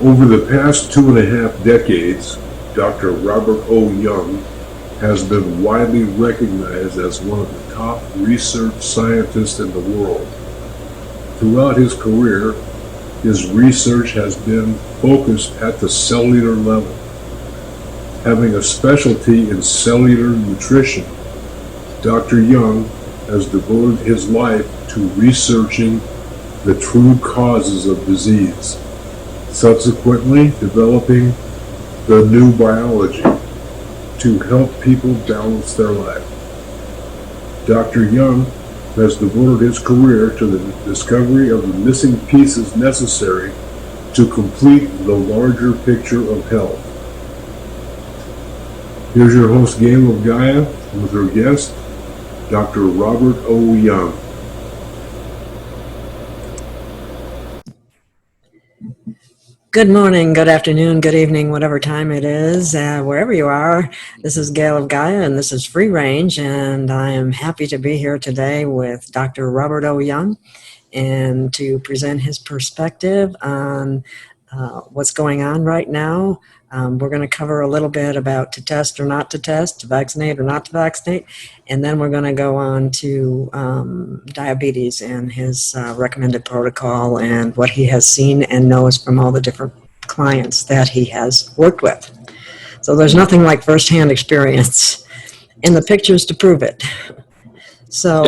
Over the past 2.5 decades, Dr. Robert O. Young has been widely recognized as one of the top research scientists in the world. Throughout his career, his research has been focused at the cellular level. Having a specialty in cellular nutrition, Dr. Young has devoted his life to researching the true causes of disease, subsequently developing the new biology to help people balance their life. Dr. Young has devoted his career to the discovery of the missing pieces necessary to complete the larger picture of health. Here's your host, Gail of Gaia, with her guest, Dr. Robert O. Young. Good morning, good afternoon, good evening, whatever time it is, wherever you are. This is Gail of Gaia, and this is Free Range, and I am happy to be here today with Dr. Robert O. Young and to present his perspective on what's going on right now. We're going to cover a little bit about to test or not to test, to vaccinate or not to vaccinate, and then we're going to go on to diabetes and his recommended protocol and what he has seen and knows from all the different clients that he has worked with. So there's nothing like firsthand experience and the pictures to prove it. So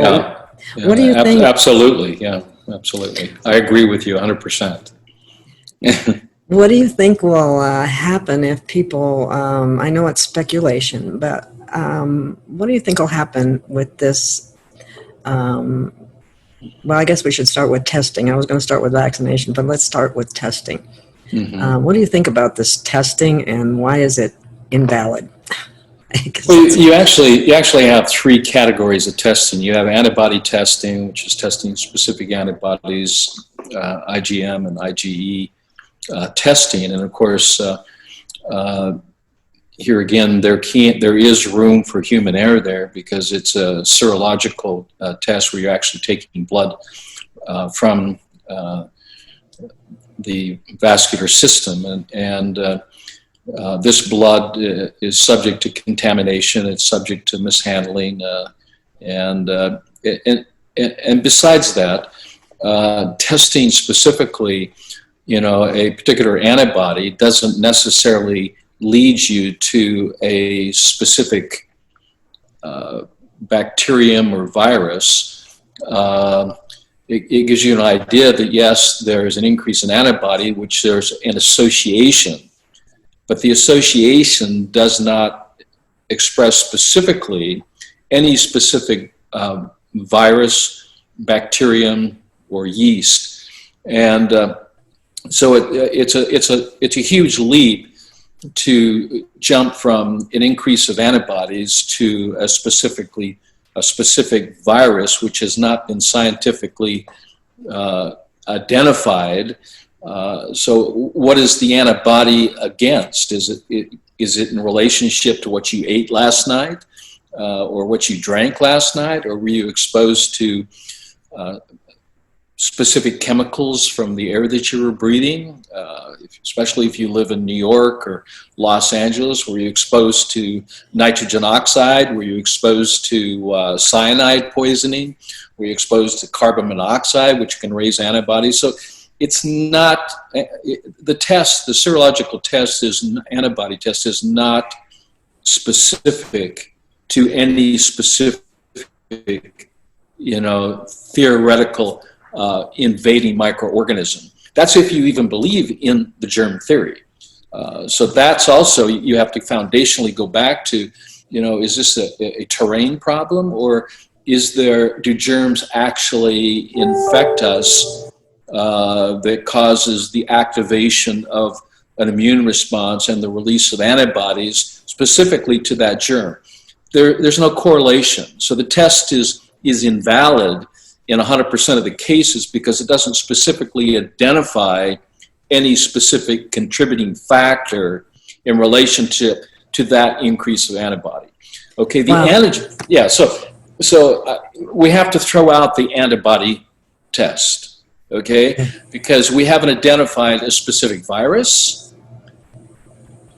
what do you think? Absolutely, absolutely. I agree with you 100%. What do you think will happen if people, I know it's speculation, but what do you think will happen with this? Well, I guess we should start with testing. I was going to start with vaccination, but let's start with testing. Mm-hmm. What do you think about this testing, and why is it invalid? Well, you actually have three categories of testing. You have antibody testing, which is testing specific antibodies, IgM and IgE. Testing, and of course here again there is room for human error there, because it's a serological test where you're actually taking blood from the vascular system, and this blood is subject to contamination, it's subject to mishandling, and besides that, testing specifically a particular antibody doesn't necessarily lead you to a specific bacterium or virus. It gives you an idea that yes, there's an increase in antibody, which there's an association, but the association does not express specifically any specific virus, bacterium, or yeast. And so it's a huge leap to jump from an increase of antibodies to a specific virus, which has not been scientifically identified. So what is the antibody against? Is it in relationship to what you ate last night, or what you drank last night, or were you exposed to specific chemicals from the air that you were breathing, especially if you live in New York or Los Angeles? Were you exposed to nitrogen oxide? Were you exposed to cyanide poisoning? Were you exposed to carbon monoxide, which can raise antibodies? So it's not, the serological test antibody test is not specific to any specific, theoretical invading microorganism. That's if you even believe in the germ theory. So that's also, you have to foundationally go back to, is this a terrain problem, or do germs actually infect us that causes the activation of an immune response and the release of antibodies specifically to that germ? There's no correlation. So the test is invalid in 100% of the cases because it doesn't specifically identify any specific contributing factor in relationship to that increase of antibody. Okay, the antigen, so we have to throw out the antibody test. okay? Because we haven't identified a specific virus,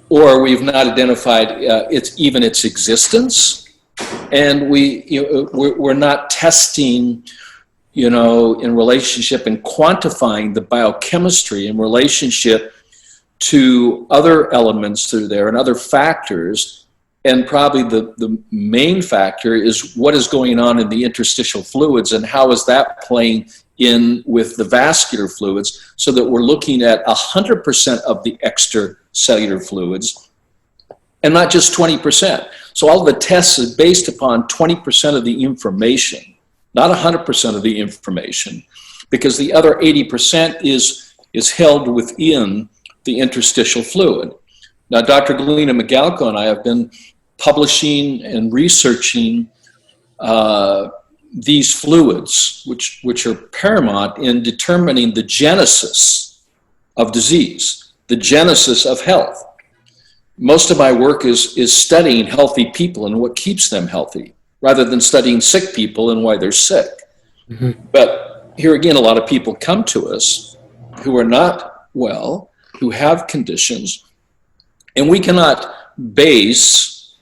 or we've not identified its existence, and we're not testing, in relationship and quantifying the biochemistry in relationship to other elements through there and other factors. And probably the main factor is what is going on in the interstitial fluids and how is that playing in with the vascular fluids, so that we're looking at 100% of the extracellular fluids and not just 20%. So all the tests is based upon 20% of the information, not 100% of the information, because the other 80% is held within the interstitial fluid. Now, Dr. Galina Magalko and I have been publishing and researching these fluids, which are paramount in determining the genesis of disease, the genesis of health. Most of my work is studying healthy people and what keeps them healthy, rather than studying sick people and why they're sick. Mm-hmm. But here again, a lot of people come to us who are not well, who have conditions, and we cannot base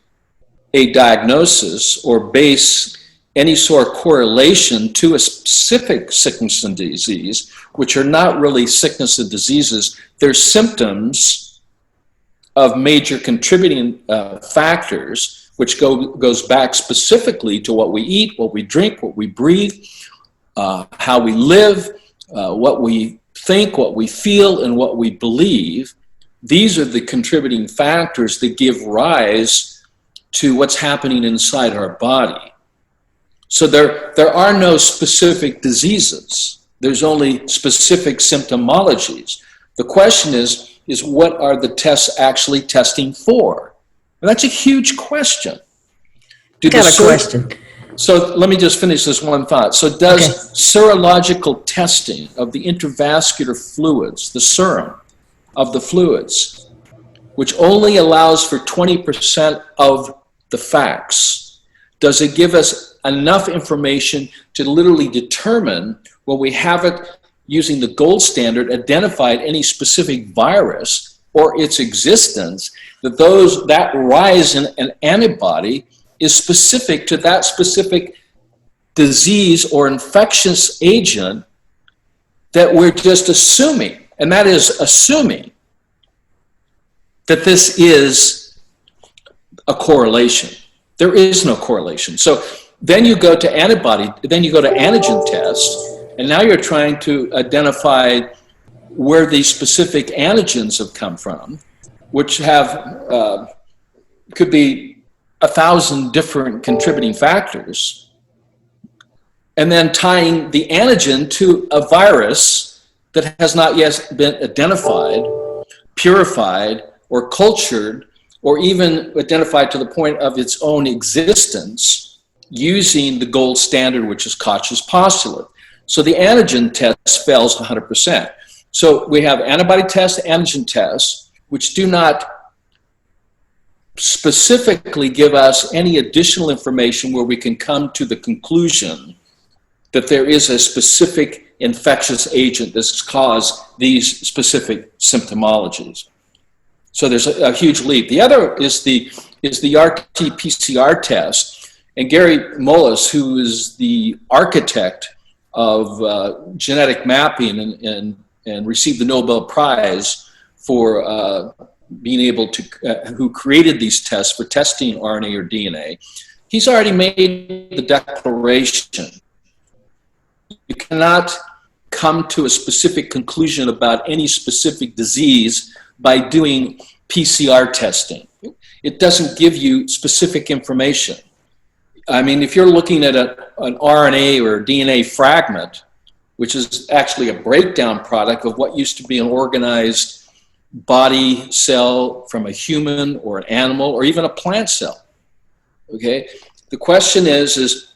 a diagnosis or base any sort of correlation to a specific sickness and disease, which are not really sickness and diseases. They're symptoms of major contributing factors, which goes back specifically to what we eat, what we drink, what we breathe, how we live, what we think, what we feel, and what we believe. These are the contributing factors that give rise to what's happening inside our body. So there are no specific diseases. There's only specific symptomologies. The question is what are the tests actually testing for? And that's a huge question. Question. So let me just finish this one thought. So does serological testing of the intravascular fluids, the serum of the fluids, which only allows for 20% of the facts, does it give us enough information to literally determine, when we haven't, using the gold standard, identified any specific virus or its existence, that rise in an antibody is specific to that specific disease or infectious agent that we're just assuming, and that is assuming that this is a correlation. There is no correlation. So then you go to antigen tests, and now you're trying to identify where these specific antigens have come from, which have could be 1,000 different contributing factors, and then tying the antigen to a virus that has not yet been identified, purified, or cultured, or even identified to the point of its own existence using the gold standard, which is Koch's postulate. So the antigen test fails 100%. So we have antibody tests, antigen tests, which do not specifically give us any additional information where we can come to the conclusion that there is a specific infectious agent that's caused these specific symptomologies. So there's a huge leap. The other is the RT-PCR test, and Gary Mullis, who is the architect of genetic mapping and received the Nobel Prize for being able to, who created these tests for testing RNA or DNA, he's already made the declaration. You cannot come to a specific conclusion about any specific disease by doing PCR testing. It doesn't give you specific information. I mean, if you're looking at an RNA or DNA fragment, which is actually a breakdown product of what used to be an organized body cell from a human or an animal or even a plant cell, okay? The question is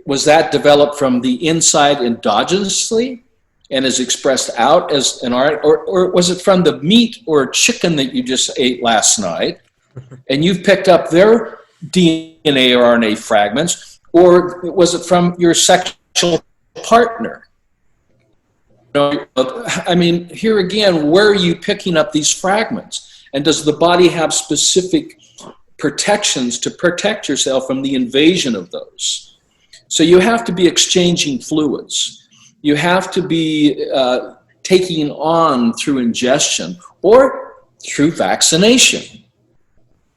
was that developed from the inside endogenously and is expressed out as an RNA, or was it from the meat or chicken that you just ate last night and you've picked up their DNA or RNA fragments, or was it from your sexual partner? I mean, here again, where are you picking up these fragments? And does the body have specific protections to protect yourself from the invasion of those? So you have to be exchanging fluids. You have to be taking on through ingestion or through vaccination,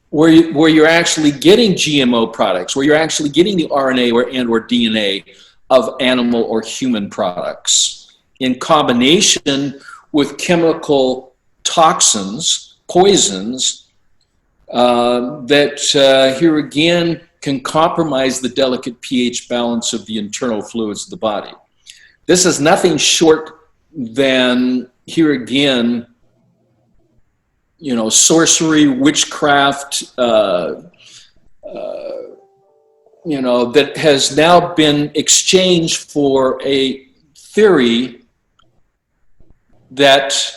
where you're actually getting GMO products, where you're actually getting the RNA or DNA of animal or human products in combination with chemical toxins, poisons, that here again can compromise the delicate pH balance of the internal fluids of the body. This is nothing short than, here again, sorcery, witchcraft, that has now been exchanged for a theory that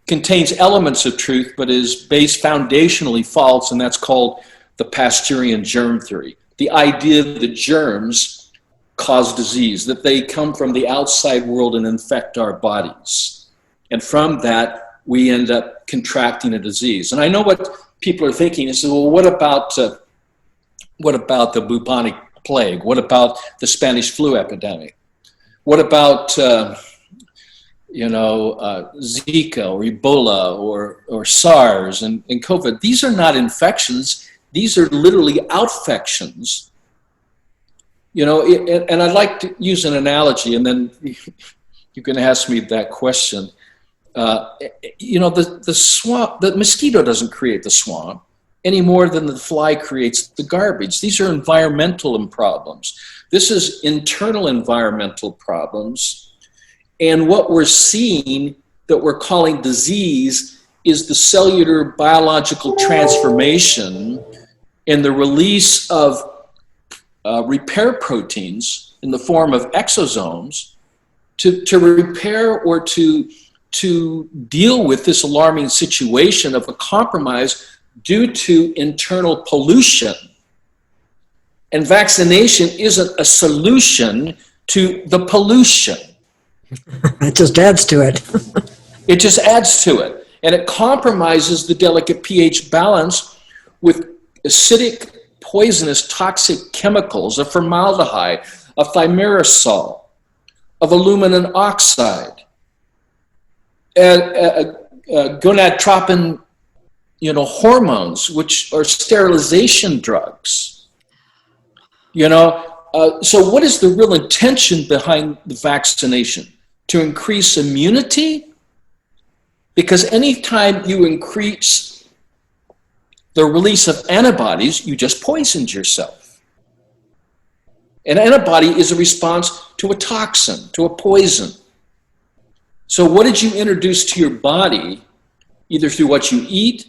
contains elements of truth but is based foundationally false, and that's called the Pasteurian germ theory. The idea that germs cause disease, that they come from the outside world and infect our bodies. And from that, we end up contracting a disease. And I know what people are thinking. They say, well, what about the bubonic plague? What about the Spanish flu epidemic? What about Zika or Ebola or SARS and COVID? These are not infections. These are literally outfections. And I'd like to use an analogy, and then you can ask me that question. The swamp, the mosquito doesn't create the swamp any more than the fly creates the garbage. These are environmental problems. This is internal environmental problems. And what we're seeing that we're calling disease is the cellular biological transformation and the release of repair proteins in the form of exosomes to repair or to deal with this alarming situation of a compromise due to internal pollution. And vaccination isn't a solution to the pollution. It just adds to it. It just adds to it. And it compromises the delicate pH balance with acidic, poisonous, toxic chemicals of formaldehyde, of thimerosal, of aluminum oxide, gonadotropin, hormones, which are sterilization drugs. So what is the real intention behind the vaccination? To increase immunity? Because anytime you increase the release of antibodies, you just poisoned yourself. An antibody is a response to a toxin, to a poison. So what did you introduce to your body, either through what you eat,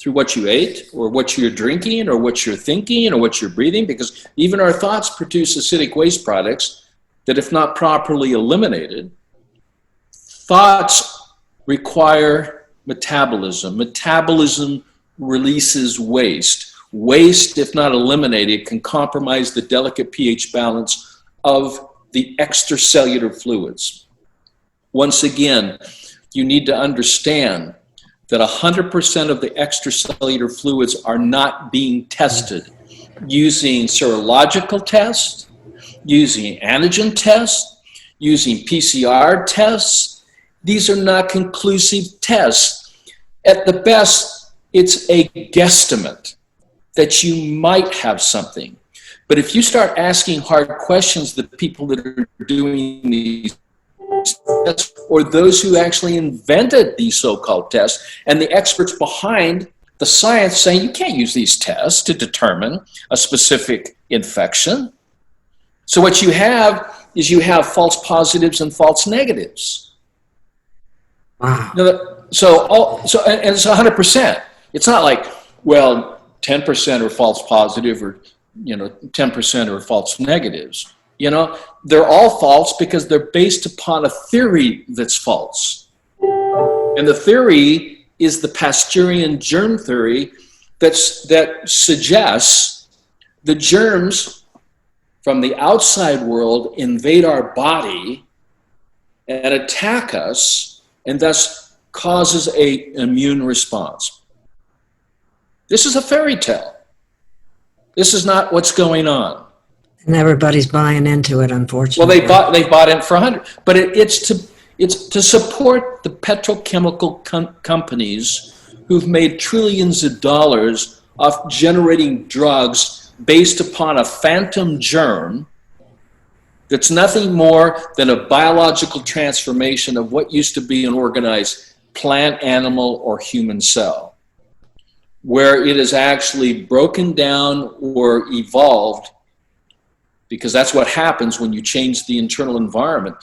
through what you ate, or what you're drinking, or what you're thinking, or what you're breathing? Because even our thoughts produce acidic waste products that, if not properly eliminated, thoughts require metabolism. Metabolism releases waste. Waste, if not eliminated, can compromise the delicate pH balance of the extracellular fluids. Once again, you need to understand that 100% of the extracellular fluids are not being tested using serological tests, using antigen tests, using PCR tests. These are not conclusive tests. At the best, it's a guesstimate that you might have something. But if you start asking hard questions, the people that are doing these tests, or those who actually invented these so-called tests, and the experts behind the science saying you can't use these tests to determine a specific infection. So what you have is you have false positives and false negatives. Wow. And it's 100%. It's not like, well, 10% are false positive or 10% are false negatives. They're all false because they're based upon a theory that's false. And the theory is the Pasteurian germ theory that suggests the germs from the outside world invade our body and attack us, and thus causes an immune response. This is a fairy tale. This is not what's going on. And everybody's buying into it, unfortunately. Well, they bought in for 100, but it's to support the petrochemical companies who've made trillions of dollars off generating drugs based upon a phantom germ that's nothing more than a biological transformation of what used to be an organized plant, animal, or human cell, where it is actually broken down or evolved, because that's what happens when you change the internal environment.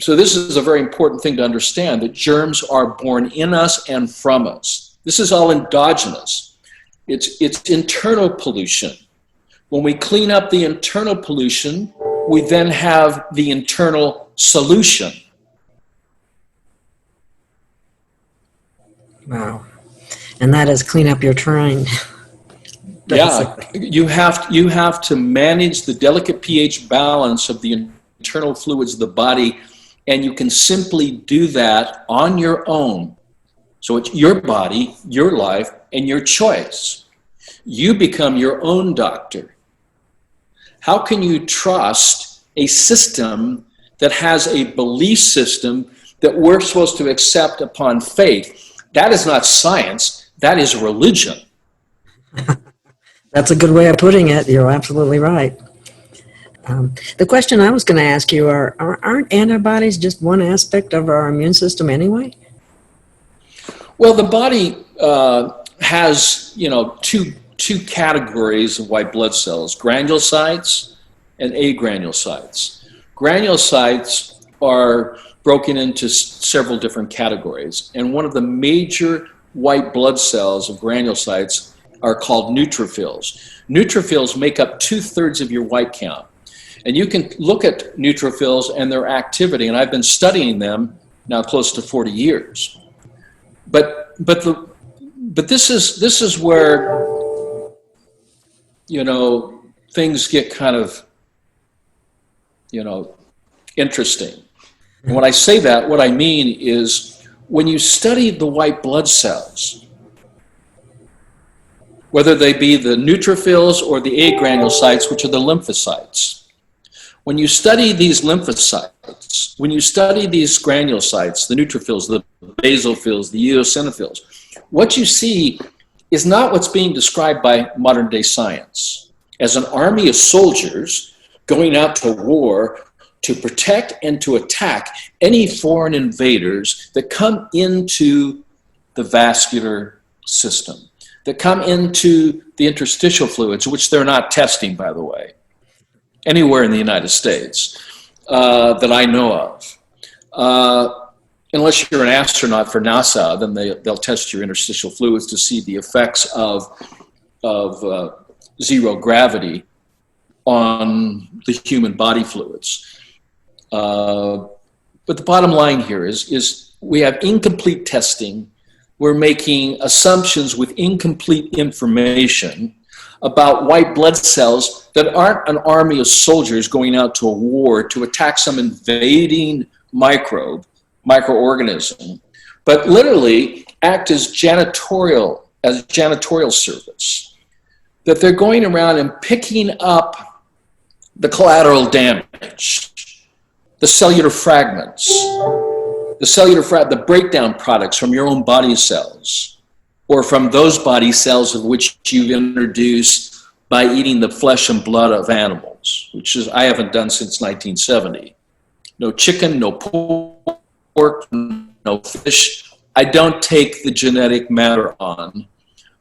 So this is a very important thing to understand, that germs are born in us and from us. This is all endogenous. It's internal pollution. When we clean up the internal pollution, we then have the internal solution. Wow. And that is clean up your terrain. Yeah, you have to manage the delicate pH balance of the internal fluids of the body, and you can simply do that on your own. So it's your body, your life, and your choice. You become your own doctor. How can you trust a system that has a belief system that we're supposed to accept upon faith? That is not science, that is religion. That's a good way of putting it. You're absolutely right. The question I was going to ask you aren't antibodies just one aspect of our immune system anyway? Well, the body has, two categories of white blood cells: granulocytes and agranulocytes. Granulocytes are broken into several different categories, and one of the major white blood cells of granulocytes are called neutrophils. Neutrophils make up 2/3 of your white count. And you can look at neutrophils and their activity, and I've been studying them now close to 40 years. But this is where, things get kind of, interesting. And when I say that, what I mean is when you study the white blood cells, whether they be the neutrophils or the agranulocytes, which are the lymphocytes. When you study these lymphocytes, when you study these granulocytes, the neutrophils, the basophils, the eosinophils, what you see is not what's being described by modern day science as an army of soldiers going out to war to protect and to attack any foreign invaders that come into the vascular system, that come into the interstitial fluids, which they're not testing, by the way, anywhere in the United States that I know of. Unless you're an astronaut for NASA, then they'll test your interstitial fluids to see the effects of zero gravity on the human body fluids. But the bottom line here is we have incomplete testing. We're making assumptions with incomplete information about white blood cells that aren't an army of soldiers going out to a war to attack some invading microorganism, but literally act as janitorial service. That they're going around and picking up the collateral damage, the cellular fragments, the breakdown products from your own body cells, or from those body cells of which you've introduced by eating the flesh and blood of animals, which is I haven't done since 1970. No chicken, no pork, no fish. I don't take the genetic matter on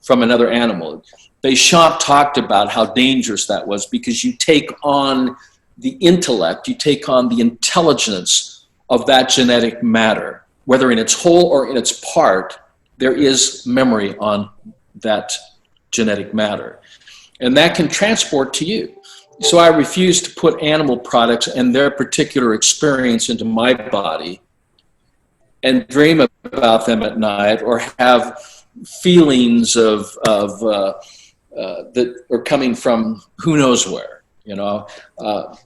from another animal. Deschamps talked about how dangerous that was because you take on the intellect, you take on the intelligence of that genetic matter, whether in its whole or in its part. There is memory on that genetic matter. And that can transport to you. So I refuse to put animal products and their particular experience into my body and dream about them at night or have feelings that are coming from who knows where,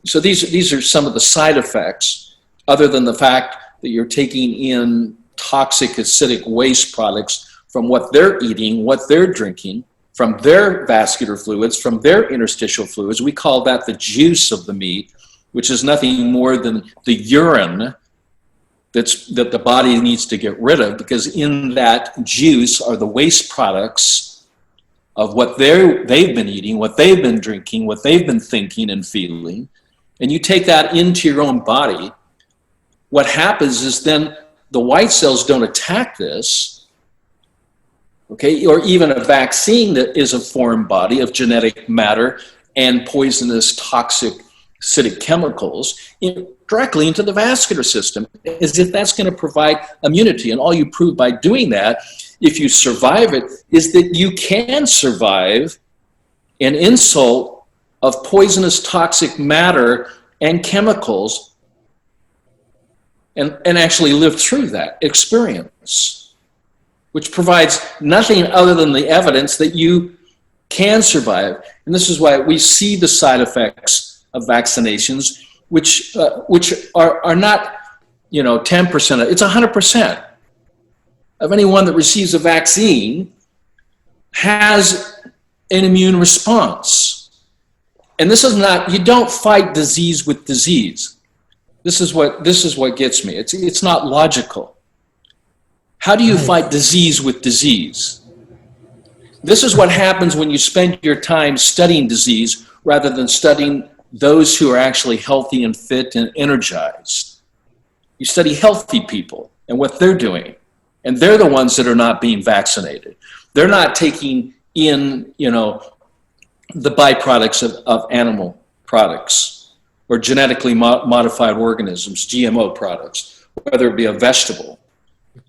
So these are some of the side effects other than the fact that you're taking in toxic acidic waste products from what they're eating, what they're drinking, from their vascular fluids, from their interstitial fluids. We call that the juice of the meat, which is nothing more than the urine that the body needs to get rid of, because in that juice are the waste products of what they've been eating, what they've been drinking, what they've been thinking and feeling. And you take that into your own body. What happens is then the white cells don't attack this, okay, or even a vaccine that is a foreign body of genetic matter and poisonous, toxic, acidic chemicals directly into the vascular system, as if that's going to provide immunity. And all you prove by doing that, if you survive it, is that you can survive an insult of poisonous, toxic matter and chemicals and actually live through that experience, which provides nothing other than the evidence that you can survive. And this is why we see the side effects of vaccinations, which are not, 10%. It's 100% of anyone that receives a vaccine has an immune response. And this is not, you don't fight disease with disease. This is what gets me. It's not logical. How do you fight disease with disease? This is what happens when you spend your time studying disease rather than studying those who are actually healthy and fit and energized. You study healthy people and what they're doing, and they're the ones that are not being vaccinated. They're not taking in, the byproducts of animal products or genetically modified organisms, GMO products, whether it be a vegetable,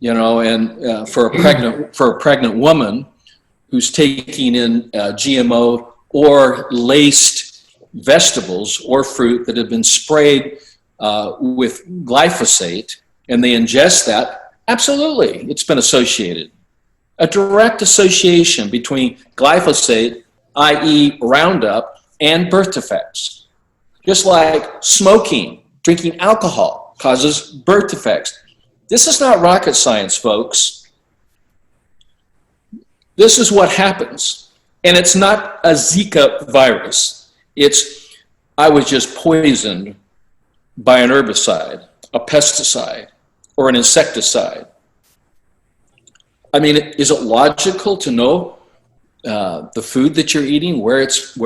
and for a pregnant woman who's taking in GMO or laced vegetables or fruit that have been sprayed with glyphosate, and they ingest that, absolutely, it's been associated. A direct association between glyphosate, i.e. Roundup, and birth defects. Just like smoking, drinking alcohol causes birth defects. This is not rocket science, folks. This is what happens. And it's not a Zika virus. It's, I was just poisoned by an herbicide, a pesticide, or an insecticide. I mean, is it logical to know the food that you're eating, where it's,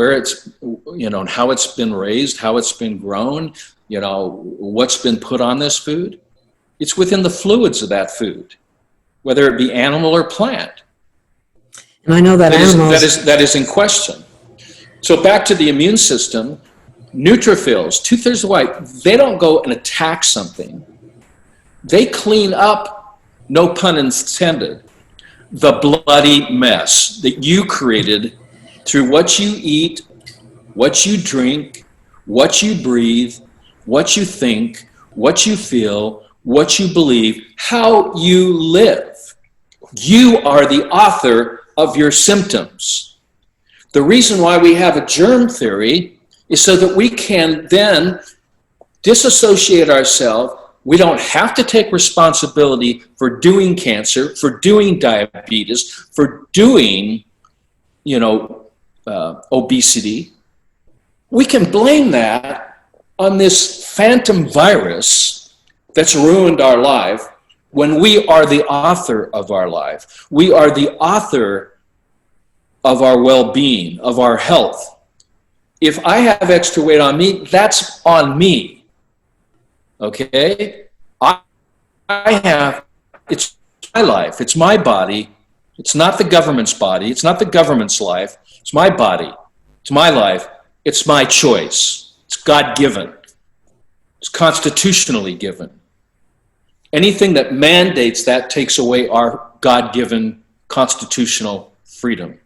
and how it's been raised, how it's been grown, what's been put on this food? It's within the fluids of that food, whether it be animal or plant. And I know that that is in question. So back to the immune system, neutrophils, 2/3 of white, they don't go and attack something. They clean up, no pun intended, the bloody mess that you created through what you eat, what you drink, what you breathe, what you think, what you feel, what you believe, how you live. You are the author of your symptoms. The reason why we have a germ theory is so that we can then disassociate ourselves. We don't have to take responsibility for doing cancer, for doing diabetes, for doing, obesity. We can blame that on this phantom virus that's ruined our life when we are the author of our life. We are the author of our well-being, of our health. If I have extra weight on me, that's on me. Okay? It's my life, it's my body, it's not the government's body, it's not the government's life, it's my body, it's my life, it's my choice, it's God-given, it's constitutionally given. Anything that mandates that takes away our God-given constitutional freedom.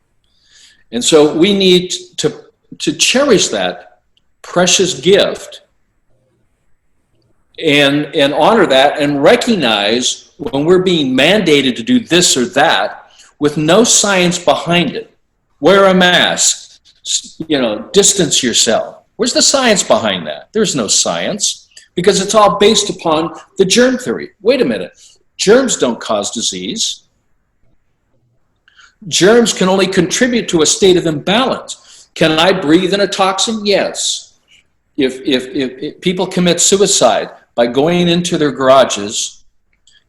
And so we need to cherish that precious gift and honor that and recognize when we're being mandated to do this or that with no science behind it. Wear a mask, distance yourself. Where's the science behind that? There's no science. because it's all based upon the germ theory. Wait a minute. Germs don't cause disease. Germs can only contribute to a state of imbalance. Can I breathe in a toxin? Yes. If people commit suicide by going into their garages,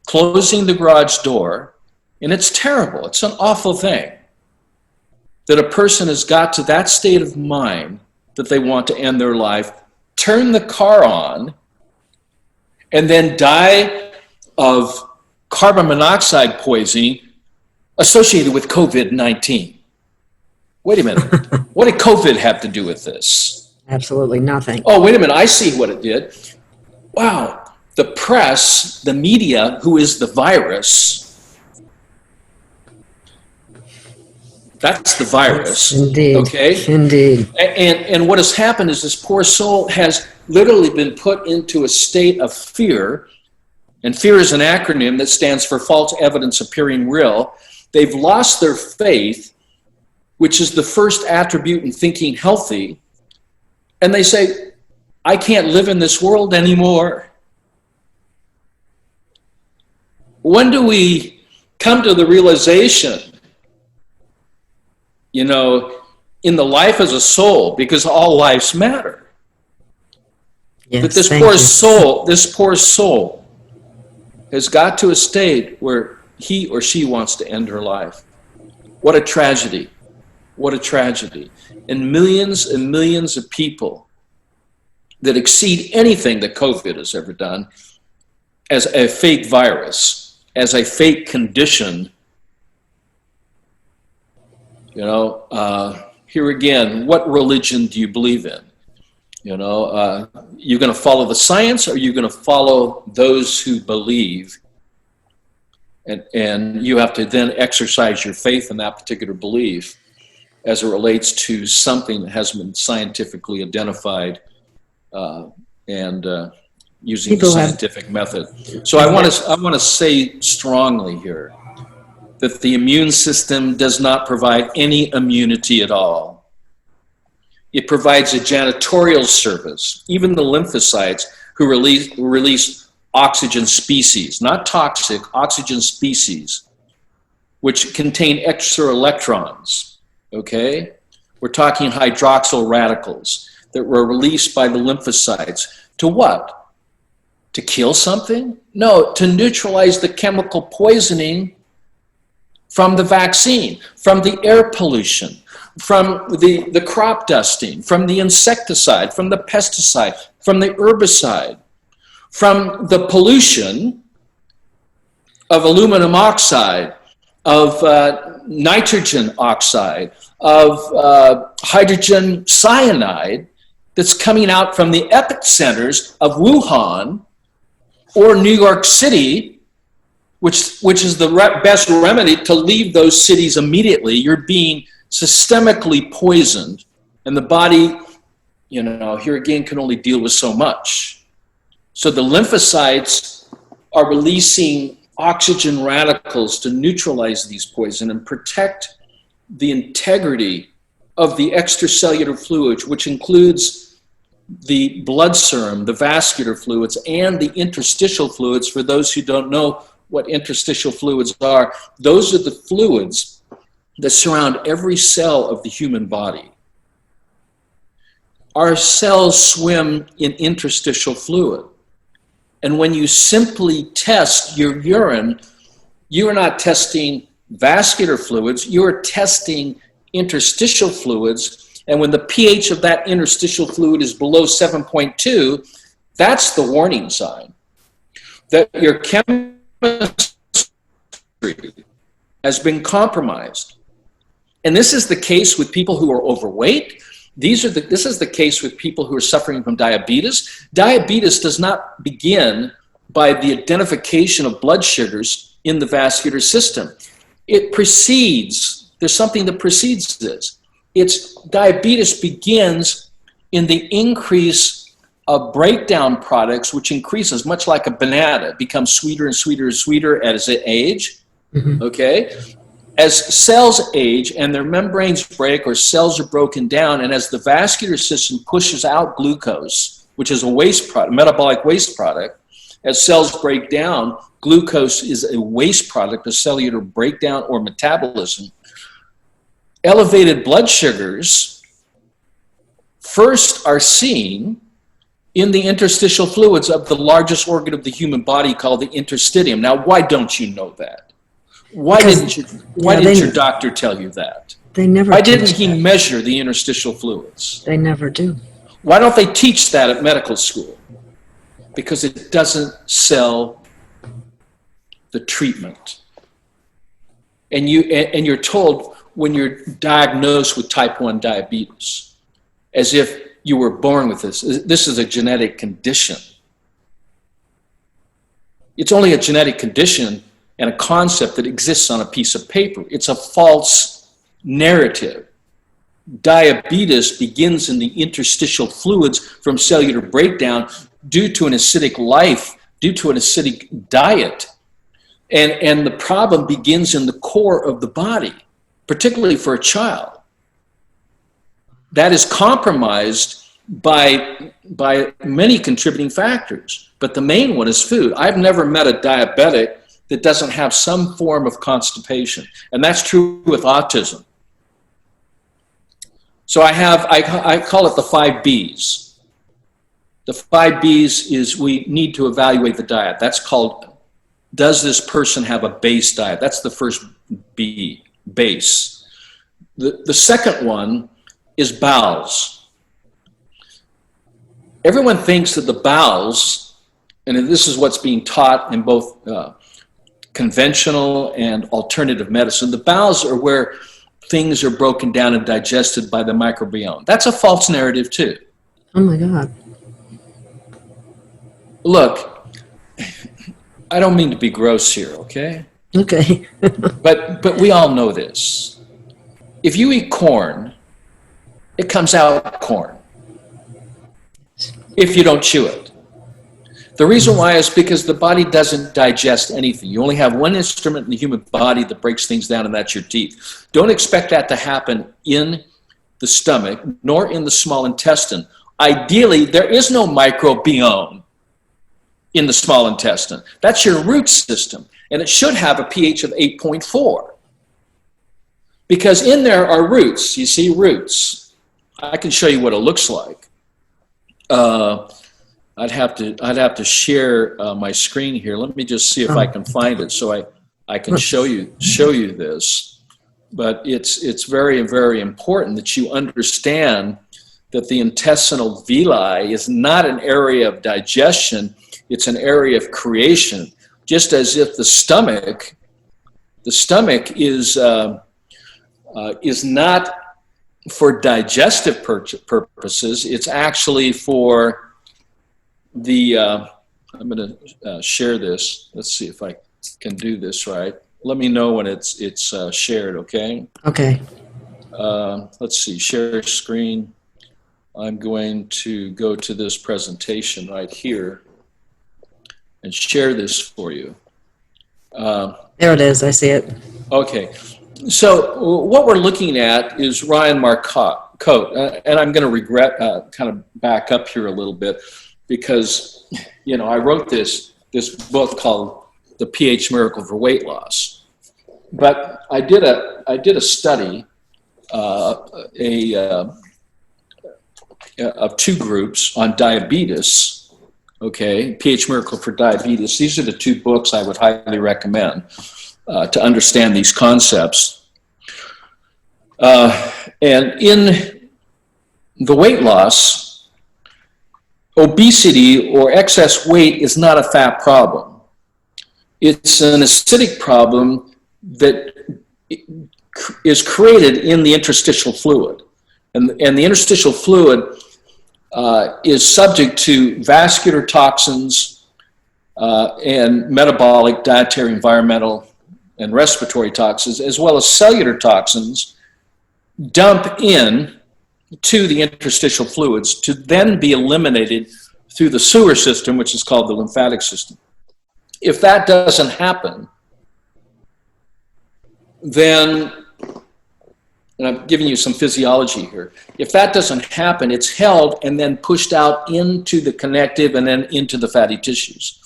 closing the garage door, and it's terrible, it's an awful thing, that a person has got to that state of mind that they want to end their life, turn the car on, and then die of carbon monoxide poisoning associated with COVID-19. Wait a minute. What did COVID have to do with this? Absolutely nothing. Oh, wait a minute. I see what it did. Wow. The press, the media, who is the virus, that's the virus. Indeed. Okay? Indeed. And what has happened is this poor soul has literally been put into a state of fear. And fear is an acronym that stands for false evidence appearing real. They've lost their faith, which is the first attribute in thinking healthy. And they say, I can't live in this world anymore. When do we come to the realization, in the life as a soul, because all lives matter, Yes, that this poor soul has got to a state where he or she wants to end her life. What a tragedy. What a tragedy. And millions of people that exceed anything that COVID has ever done as a fake virus, as a fake condition. Here again, what religion do you believe in? You're going to follow the science, or are you going to follow those who believe? And you have to then exercise your faith in that particular belief as it relates to something that has been scientifically identified and using the scientific method. So I want to say strongly here that the immune system does not provide any immunity at all. It provides a janitorial service. Even the lymphocytes who release oxygen species, not toxic, oxygen species, which contain extra electrons, okay? We're talking hydroxyl radicals that were released by the lymphocytes. To what? To kill something? No, to neutralize the chemical poisoning from the vaccine, from the air pollution, from the crop dusting, from the insecticide, from the pesticide, from the herbicide, from the pollution of aluminum oxide, of nitrogen oxide, of hydrogen cyanide that's coming out from the epicenters of Wuhan or New York City, which is the best remedy to leave those cities immediately. You're being systemically poisoned, and the body, here again, can only deal with so much. So the lymphocytes are releasing oxygen radicals to neutralize these poison and protect the integrity of the extracellular fluids, which includes the blood serum, the vascular fluids, and the interstitial fluids. For those who don't know what interstitial fluids are, those are the fluids that surround every cell of the human body. Our cells swim in interstitial fluid. And when you simply test your urine, you are not testing vascular fluids, you are testing interstitial fluids. And when the pH of that interstitial fluid is below 7.2, that's the warning sign that your chemistry has been compromised. And this is the case with people who are overweight. This is the case with people who are suffering from diabetes. Diabetes does not begin by the identification of blood sugars in the vascular system. It precedes, there's something that precedes this. Diabetes begins in the increase of breakdown products, which increases much like a banana. It becomes sweeter and sweeter and sweeter as it ages, okay? As cells age and their membranes break or cells are broken down, and as the vascular system pushes out glucose which is a waste product, metabolic waste product. As cells break down, glucose is a waste product of cellular breakdown or metabolism. Elevated blood sugars first are seen in the interstitial fluids of the largest organ of the human body called the interstitium. Now, why don't you know that? Why didn't your doctor tell you that? They never. Why didn't he measure the interstitial fluids? They never do. Why don't they teach that at medical school? Because it doesn't sell the treatment. And you're told when you're diagnosed with type 1 diabetes, as if you were born with this. This is a genetic condition. It's only a genetic condition and a concept that exists on a piece of paper. It's a false narrative. Diabetes begins in the interstitial fluids from cellular breakdown due to an acidic life, due to an acidic diet. And the problem begins in the core of the body, particularly for a child. That is compromised by many contributing factors, but the main one is food. I've never met a diabetic that doesn't have some form of constipation, and that's true with autism. So I call it the 5 B's. The 5 B's is we need to evaluate the diet. That's called, does this person have a base diet? That's the first B, base. The second one is bowels. Everyone thinks that the bowels, and this is what's being taught in both conventional and alternative medicine, the bowels are where things are broken down and digested by the microbiome. That's a false narrative too. Oh my God. Look, I don't mean to be gross here, okay? Okay. But we all know this. If you eat corn, it comes out corn if you don't chew it. The reason why is because the body doesn't digest anything. You only have one instrument in the human body that breaks things down, and that's your teeth. Don't expect that to happen in the stomach, nor in the small intestine. Ideally, there is no microbiome in the small intestine. That's your root system, and it should have a pH of 8.4. Because in there are roots. You see roots. I can show you what it looks like. I'd have to share my screen here. Let me just see if I can find it so I can show you this. But it's very, very important that you understand that the intestinal villi is not an area of digestion, it's an area of creation. Just as if the stomach is not for digestive purposes, it's actually for the, I'm going to share this. Let's see if I can do this right. Let me know when it's shared, okay? Okay. Let's see, share screen. I'm going to go to this presentation right here and share this for you. There it is. I see it. Okay. So what we're looking at is Ryan Marcotte, and I'm going to regret kind of back up here a little bit because, you know, I wrote this book called The pH Miracle for Weight Loss. But I did a study of 2 groups on diabetes, okay, pH Miracle for Diabetes. These are the 2 books I would highly recommend to understand these concepts. And in the weight loss, obesity or excess weight is not a fat problem. It's an acidic problem that is created in the interstitial fluid. And the interstitial fluid is subject to vascular toxins and metabolic, dietary, environmental, and respiratory toxins, as well as cellular toxins, dump in to the interstitial fluids to then be eliminated through the sewer system, which is called the lymphatic system. If that doesn't happen, then and I'm giving you some physiology here. If that doesn't happen, it's held and then pushed out into the connective and then into the fatty tissues.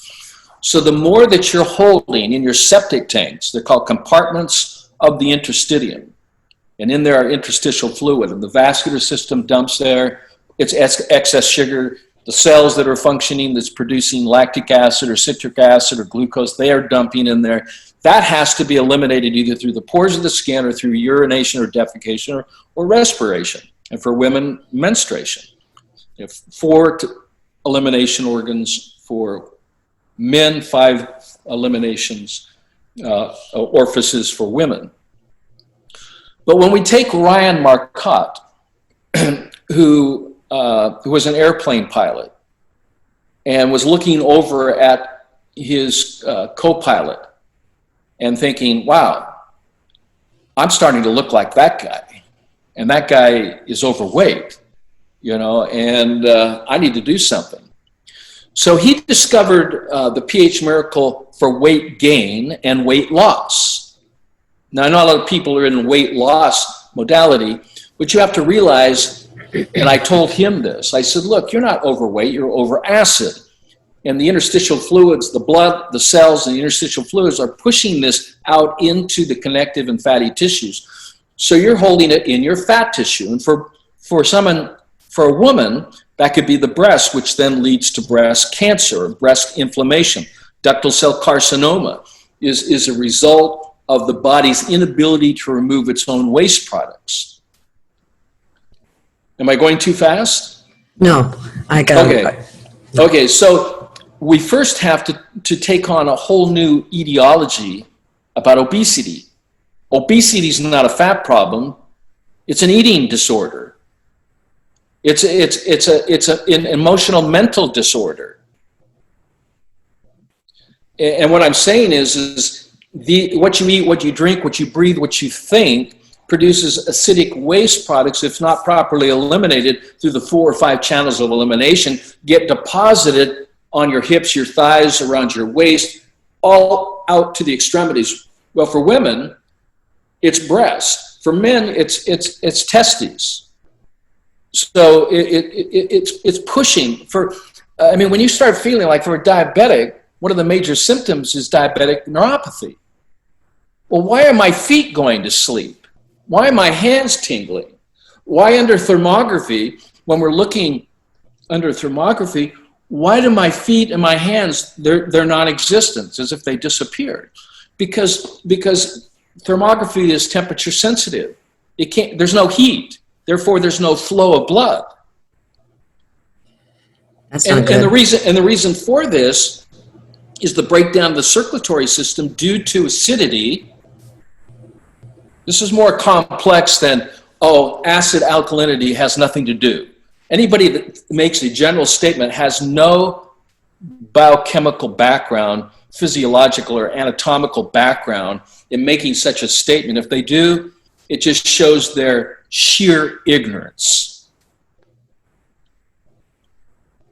So the more that you're holding in your septic tanks, they're called compartments of the interstitium. And in there are interstitial fluid, and the vascular system dumps there. It's excess sugar. The cells that are functioning that's producing lactic acid or citric acid or glucose, they are dumping in there. That has to be eliminated either through the pores of the skin or through urination or defecation or respiration. And for women, menstruation. You have 4 elimination organs. For men, 5 eliminations, orifices for women. But when we take Ryan Marcotte, who was an airplane pilot and was looking over at his co-pilot and thinking, wow, I'm starting to look like that guy. And that guy is overweight, and I need to do something. So he discovered the pH miracle for weight gain and weight loss. Now, I know a lot of people are in weight loss modality, but you have to realize, and I told him this, I said, look, you're not overweight, you're over acid. And the interstitial fluids, the blood, the cells, and the interstitial fluids are pushing this out into the connective and fatty tissues. So you're holding it in your fat tissue. And for a woman, that could be the breast, which then leads to breast cancer or breast inflammation. Ductal cell carcinoma is a result of the body's inability to remove its own waste products. Am I going too fast? No, I got it. Okay, so we first have to take on a whole new ideology about obesity. Obesity is not a fat problem. It's an eating disorder. It's an emotional mental disorder. And what I'm saying is what you eat, what you drink, what you breathe, what you think produces acidic waste products, if not properly eliminated through the 4 or 5 channels of elimination, get deposited on your hips, your thighs, around your waist, all out to the extremities. Well, for women, it's breast. For men, it's testes. So it's pushing for. When you start feeling like, for a diabetic, one of the major symptoms is diabetic neuropathy. Well, why are my feet going to sleep? Why are my hands tingling? Why under thermography, when we're looking under thermography, why do my feet and my hands, they're non-existent, as if they disappeared? Because thermography is temperature sensitive. There's no heat. Therefore, there's no flow of blood. That's not good. And the reason for this is the breakdown of the circulatory system due to acidity. This is more complex than, acid alkalinity has nothing to do. Anybody that makes a general statement has no biochemical background, physiological or anatomical background in making such a statement. If they do, it just shows their sheer ignorance.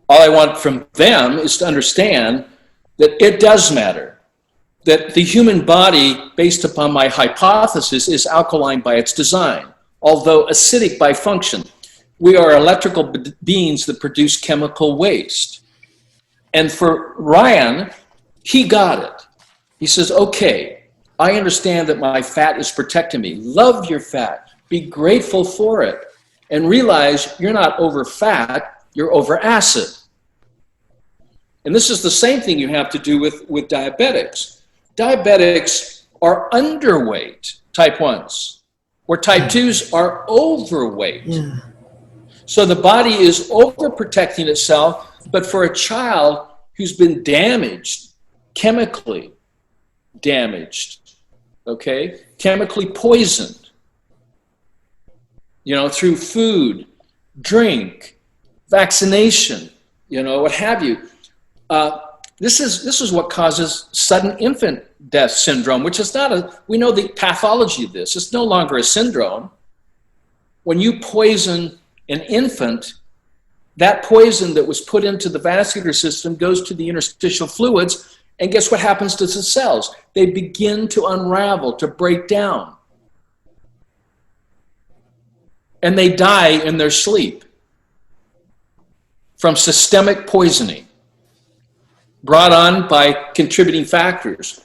All I want from them is to understand that it does matter, that the human body, based upon my hypothesis, is alkaline by its design, although acidic by function. We are electrical beings that produce chemical waste. And for Ryan, he got it. He says, okay, I understand that my fat is protecting me. Love your fat. Be grateful for it. And realize you're not over fat, you're over acid. And this is the same thing you have to do with diabetics. Diabetics are underweight, type 1s, where type 2s are overweight. Yeah. So the body is overprotecting itself, but for a child who's been damaged, chemically damaged, chemically poisoned, through food, drink, vaccination, what have you. This is what causes sudden infant death syndrome, which is we know the pathology of this. It's no longer a syndrome. When you poison an infant, that poison that was put into the vascular system goes to the interstitial fluids, and guess what happens to the cells? They begin to unravel, to break down. and they die in their sleep from systemic poisoning brought on by contributing factors.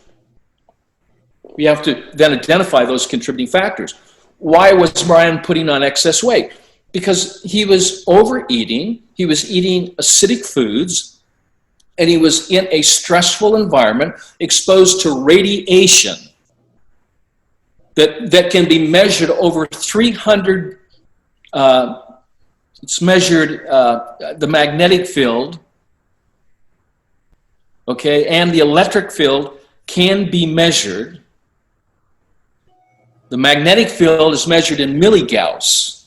We have to then identify those contributing factors. Why was Brian putting on excess weight? Because he was overeating, he was eating acidic foods, and he was in a stressful environment exposed to radiation that can be measured over 300, it's measured the magnetic field, okay, and the electric field can be measured. The magnetic field is measured in milligauss.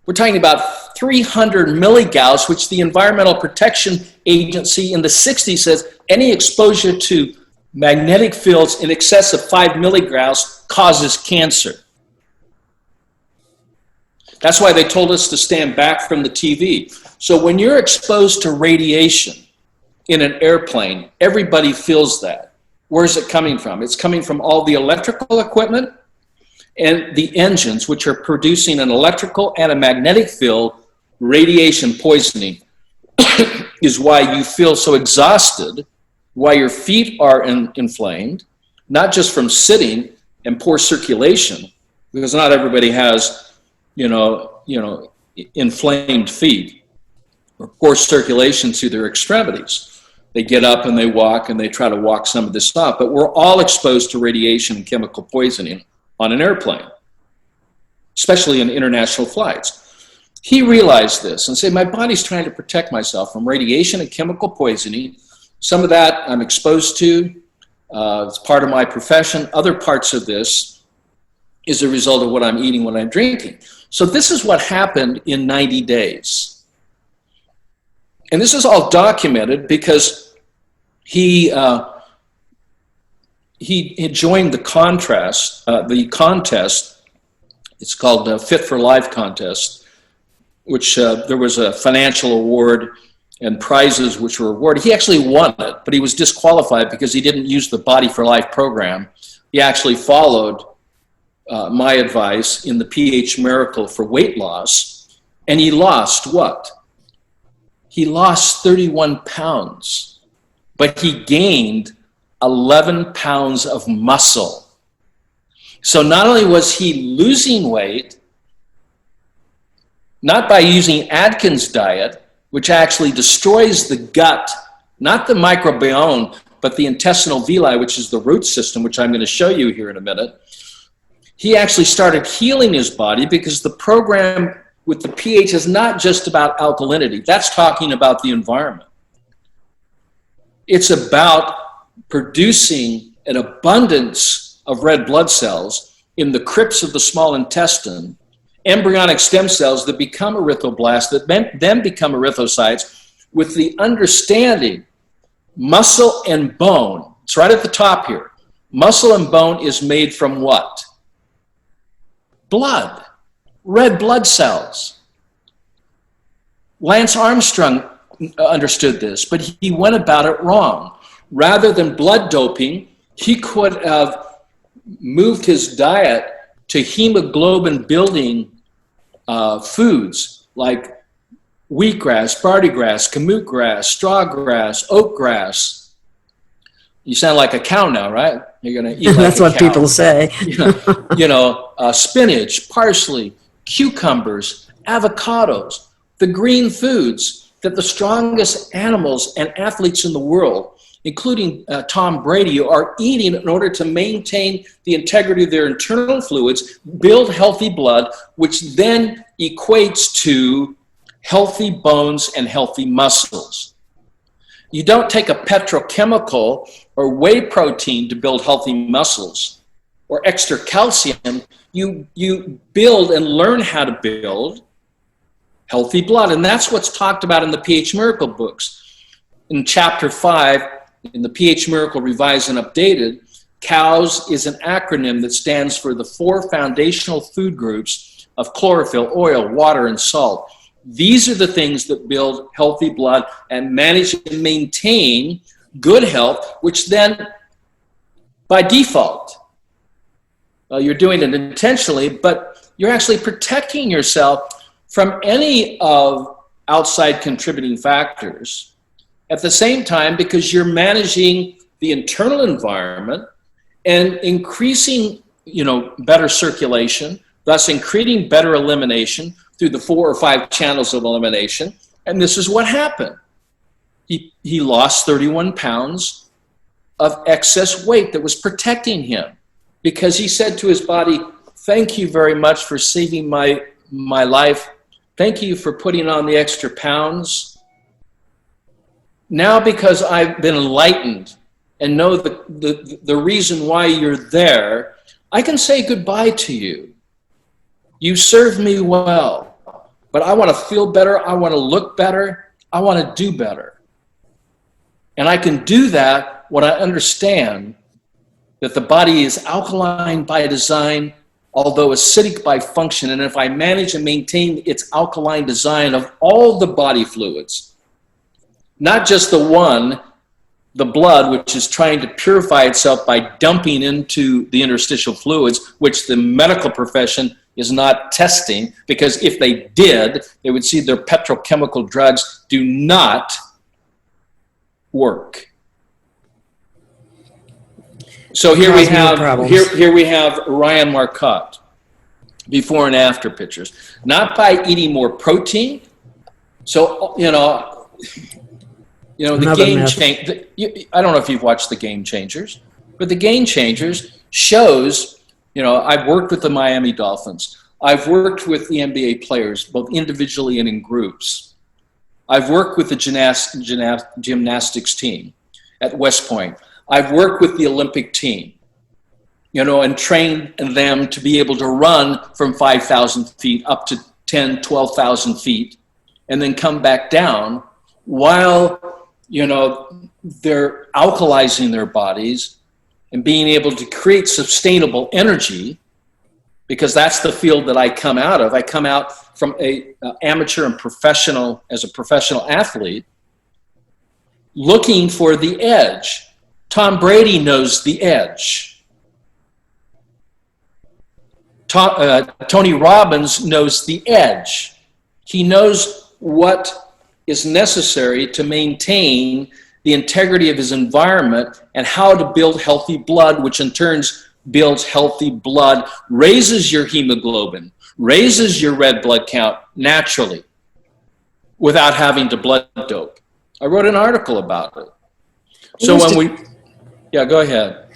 We're talking about 300 milligauss, which the Environmental Protection Agency in the 60s says any exposure to magnetic fields in excess of 5 milligauss causes cancer. That's why they told us to stand back from the TV. So when you're exposed to radiation in an airplane, everybody feels that. Where's it coming from? It's coming from all the electrical equipment and the engines, which are producing an electrical and a magnetic field. Radiation poisoning is why you feel so exhausted, why your feet are inflamed, not just from sitting and poor circulation, because not everybody has, inflamed feet or poor circulation through their extremities. They get up and they walk and they try to walk some of this off, but we're all exposed to radiation and chemical poisoning on an airplane, especially in international flights. He realized this and said, my body's trying to protect myself from radiation and chemical poisoning. Some of that I'm exposed to. It's part of my profession. Other parts of this is a result of what I'm eating, what I'm drinking. So this is what happened in 90 days. And this is all documented because he had joined the contest. It's called the Fit for Life contest, which there was a financial award and prizes which were awarded. He actually won it, but he was disqualified because he didn't use the Body for Life program. He actually followed my advice in the pH Miracle for weight loss, and he lost what? He lost 31 pounds, but he gained 11 pounds of muscle. So not only was he losing weight, not by using Atkins diet, which actually destroys the gut, not the microbiome, but the intestinal villi, which is the root system, which I'm going to show you here in a minute. He actually started healing his body because the program with the pH is not just about alkalinity. That's talking about the environment. It's about producing an abundance of red blood cells in the crypts of the small intestine, embryonic stem cells that become erythroblasts, that then become erythrocytes, with the understanding muscle and bone. It's right at the top here. Muscle and bone is made from what? Blood, red blood cells. Lance Armstrong understood this, but he went about it wrong. Rather than blood doping, he could have moved his diet to hemoglobin building foods like wheatgrass, barley grass, kamut grass, straw grass, oat grass. You sound like a cow now, right? You're going to eat like That's a what cow. people say. Spinach, parsley, cucumbers, avocados, the green foods that the strongest animals and athletes in the world, including Tom Brady, are eating in order to maintain the integrity of their internal fluids, build healthy blood, which then equates to healthy bones and healthy muscles. You don't take a petrochemical or whey protein to build healthy muscles or extra calcium. You build and learn how to build healthy blood. And that's what's talked about in the pH Miracle books. In chapter 5, in the pH Miracle Revised and Updated, COWS is an acronym that stands for the 4 foundational food groups of chlorophyll, oil, water, and salt. These are the things that build healthy blood and manage and maintain good health, which then, by default, you're doing it intentionally, but you're actually protecting yourself from any of outside contributing factors. At the same time, because you're managing the internal environment and increasing, better circulation, thus increasing better elimination through the 4 or 5 channels of elimination. And this is what happened. He lost 31 pounds of excess weight that was protecting him, because he said to his body, thank you very much for saving my life. Thank you for putting on the extra pounds. Now, because I've been enlightened and know the reason why you're there, I can say goodbye to you. You served me well, but I want to feel better. I want to look better. I want to do better. And I can do that when I understand that the body is alkaline by design, although acidic by function. And if I manage and maintain its alkaline design of all the body fluids, not just the blood, which is trying to purify itself by dumping into the interstitial fluids, which the medical profession is not testing, because if they did, they would see their petrochemical drugs do not work. So here we have Ryan Marcotte, before and after pictures. Not by eating more protein. So, the Game Changers, I don't know if you've watched the Game Changers, but the Game Changers shows, I've worked with the Miami Dolphins. I've worked with the NBA players, both individually and in groups. I've worked with the gymnastics team at West Point. I've worked with the Olympic team, and trained them to be able to run from 5,000 feet up to 10, 12,000 feet, and then come back down while they're alkalizing their bodies and being able to create sustainable energy, because that's the field that I come out of. I come out from a amateur and professional, as a professional athlete, looking for the edge. Tom Brady knows the edge. Tony Robbins knows the edge. He knows what is necessary to maintain the integrity of his environment and how to build healthy blood, which in turn builds healthy blood, raises your hemoglobin, raises your red blood count naturally without having to blood dope. I wrote an article about it. So yeah, go ahead.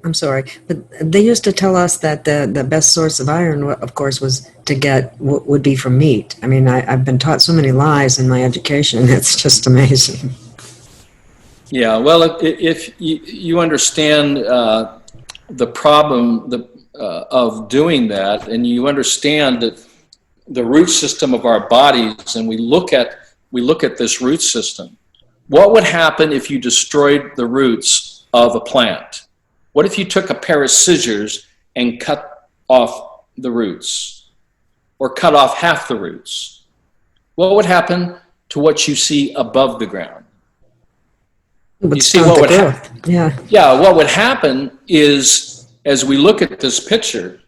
I'm sorry, but they used to tell us that the best source of iron, of course, would be from meat. I mean, I've been taught so many lies in my education. It's just amazing. Yeah, well, if you understand the problem of doing that, and you understand that the root system of our bodies, and we look at this root system, what would happen if you destroyed the roots of a plant? What if you took a pair of scissors and cut off the roots, or cut off half the roots? What would happen to what you see above the ground? You see what would happen? Yeah, what would happen is, as we look at this picture,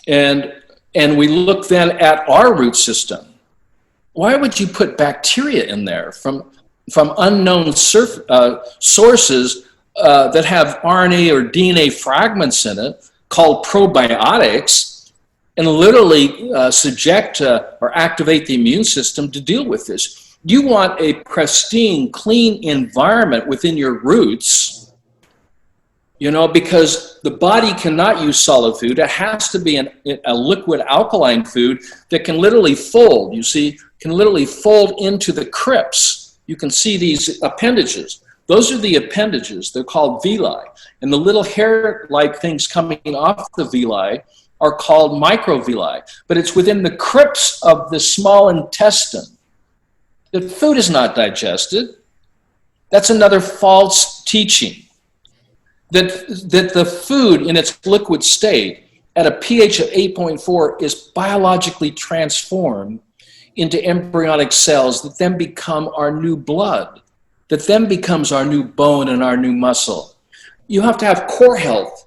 and we look then at our root system, why would you put bacteria in there from unknown sources that have RNA or DNA fragments in it, called probiotics, and literally subject or activate the immune system to deal with this? You want a pristine, clean environment within your roots, because the body cannot use solid food. It has to be a liquid alkaline food that can literally fold, can literally fold into the crypts. You can see these appendages. Those are the appendages. They're called villi. And the little hair-like things coming off the villi are called microvilli. But it's within the crypts of the small intestine that food is not digested. That's another false teaching. That the food in its liquid state at a pH of 8.4 is biologically transformed into embryonic cells that then become our new blood, that then becomes our new bone and our new muscle. you have to have core health.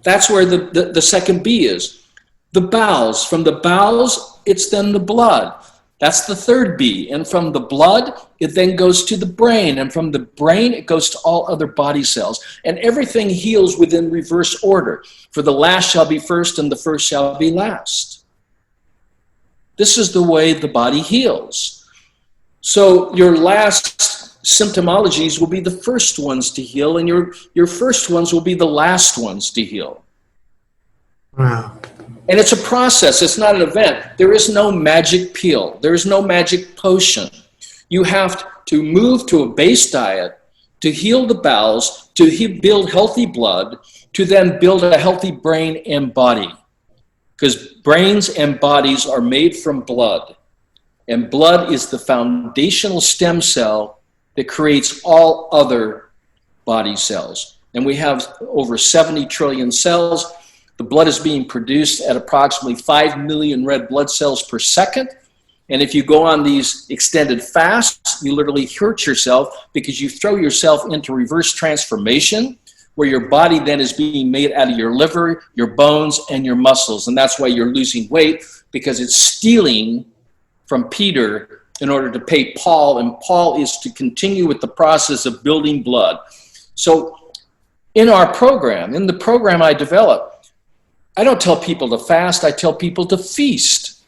That's where the second B is. The bowels. From the bowels, it's then the blood. That's the third B. And from the blood, it then goes to the brain. And from the brain, it goes to all other body cells. And everything heals within reverse order. For the last shall be first, and the first shall be last. This is the way the body heals. So your last symptomologies will be the first ones to heal, and your first ones will be the last ones to heal. Wow. And it's a process. It's not an event. There is no magic pill. There is no magic potion. You have to move to a base diet to heal the bowels, to build healthy blood, to then build a healthy brain and body. Because brains and bodies are made from blood. And blood is the foundational stem cell that creates all other body cells. And we have over 70 trillion cells. The blood is being produced at approximately 5 million red blood cells per second. And if you go on these extended fasts, you literally hurt yourself because you throw yourself into reverse transformation, where your body then is being made out of your liver, your bones, and your muscles. And that's why you're losing weight, because it's stealing from Peter in order to pay Paul. And Paul is to continue with the process of building blood. So in our program, in the program I developed, I don't tell people to fast, I tell people to feast.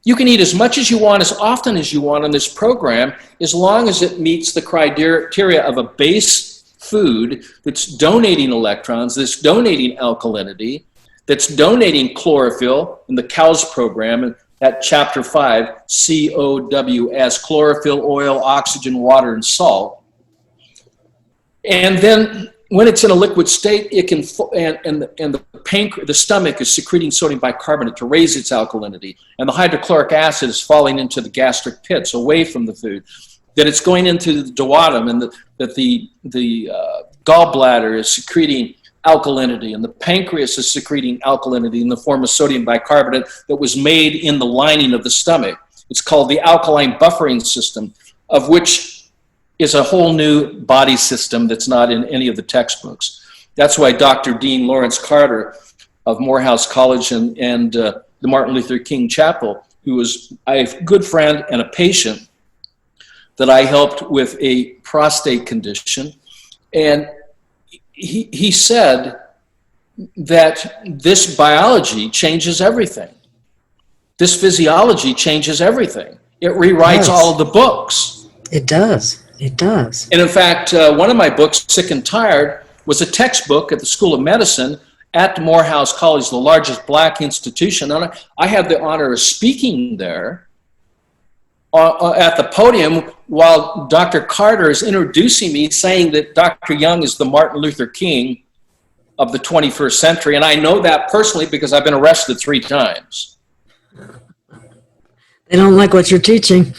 You can eat as much as you want, as often as you want in this program, as long as it meets the criteria of a base food that's donating electrons, that's donating alkalinity, that's donating chlorophyll in the COWS program, and that chapter 5, COWS, chlorophyll, oil, oxygen, water, and salt. And then when it's in a liquid state, it can, and the stomach is secreting sodium bicarbonate to raise its alkalinity, and the hydrochloric acid is falling into the gastric pits away from the food. That it's going into the duodenum, and that the gallbladder is secreting alkalinity, and the pancreas is secreting alkalinity in the form of sodium bicarbonate that was made in the lining of the stomach. It's called the alkaline buffering system, of which is a whole new body system that's not in any of the textbooks. That's why Dr. Dean Lawrence Carter of Morehouse College and the Martin Luther King Chapel, who was a good friend and a patient that I helped with a prostate condition, and he said that this biology changes everything. This physiology changes everything. It rewrites all of the books. It does. It does. And in fact, one of my books, Sick and Tired, was a textbook at the School of Medicine at Morehouse College, the largest black institution. And I had the honor of speaking there at the podium while Dr. Carter is introducing me, saying that Dr. Young is the Martin Luther King of the 21st century. And I know that personally because I've been arrested 3 times. They don't like what you're teaching.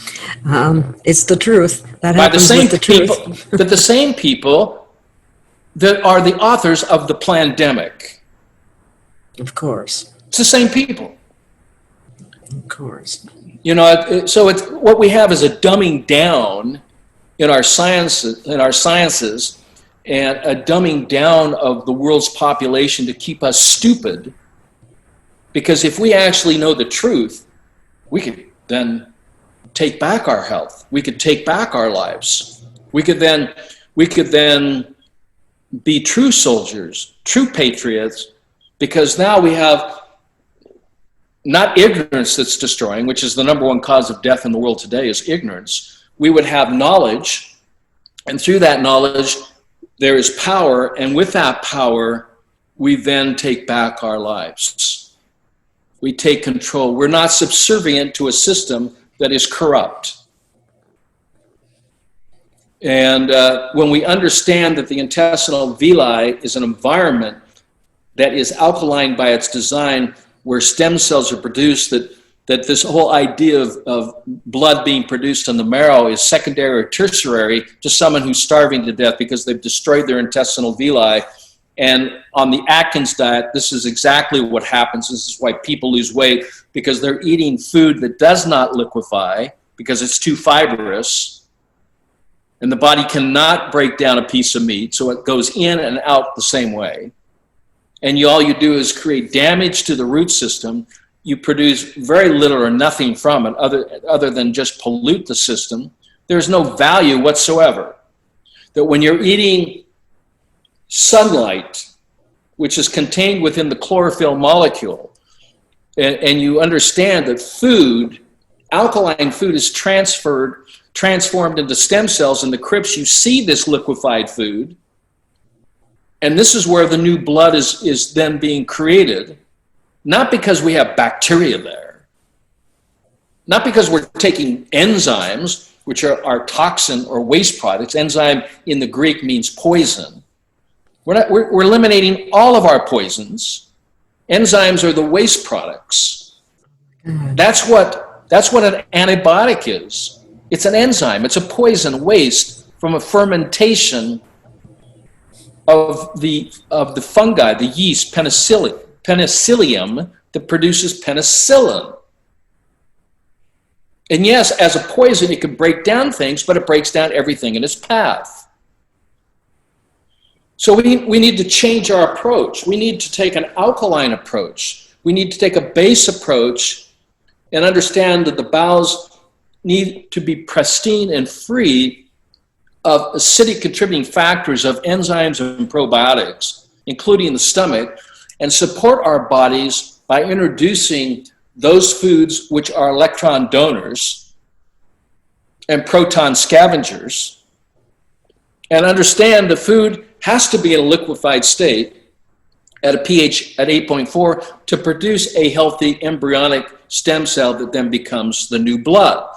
It's the truth. That happens with the truth. But the same people that are the authors of the pandemic. Of course. It's the same people. Of course. You know, so it's what we have is a dumbing down in our sciences, and a dumbing down of the world's population to keep us stupid. Because if we actually know the truth, we could then take back our health. We could take back our lives. We could then be true soldiers, true patriots, because now we have not ignorance that's destroying, which is the number one cause of death in the world today is ignorance. We would have knowledge, and through that knowledge, there is power, and with that power, we then take back our lives. We take control. We're not subservient to a system that is corrupt. And when we understand that the intestinal villi is an environment that is alkaline by its design, where stem cells are produced, that this whole idea of blood being produced in the marrow is secondary or tertiary to someone who's starving to death because they've destroyed their intestinal villi. And on the Atkins diet, this is exactly what happens. This is why people lose weight, because they're eating food that does not liquefy because it's too fibrous. and the body cannot break down a piece of meat, so it goes in and out the same way. And all you do is create damage to the root system. You produce very little or nothing from it other than just pollute the system. There's no value whatsoever. That when you're eating sunlight, which is contained within the chlorophyll molecule, and you understand that food, alkaline food, is transformed into stem cells in the crypts, you see this liquefied food, and this is where the new blood is then being created, not because we have bacteria there, not because we're taking enzymes, which are toxin or waste products. Enzyme in the Greek means poison. We're eliminating all of our poisons. Enzymes are the waste products. That's what an antibiotic is. It's an enzyme. It's a poison waste from a fermentation of the fungi, the yeast, penicillium, that produces penicillin. And yes, as a poison, it can break down things, but it breaks down everything in its path. So we need to change our approach. We need to take an alkaline approach. We need to take a base approach and understand that the bowels need to be pristine and free of acidic contributing factors of enzymes and probiotics, including the stomach, and support our bodies by introducing those foods which are electron donors and proton scavengers, and understand the food has to be in a liquefied state at a pH at 8.4 to produce a healthy embryonic stem cell that then becomes the new blood.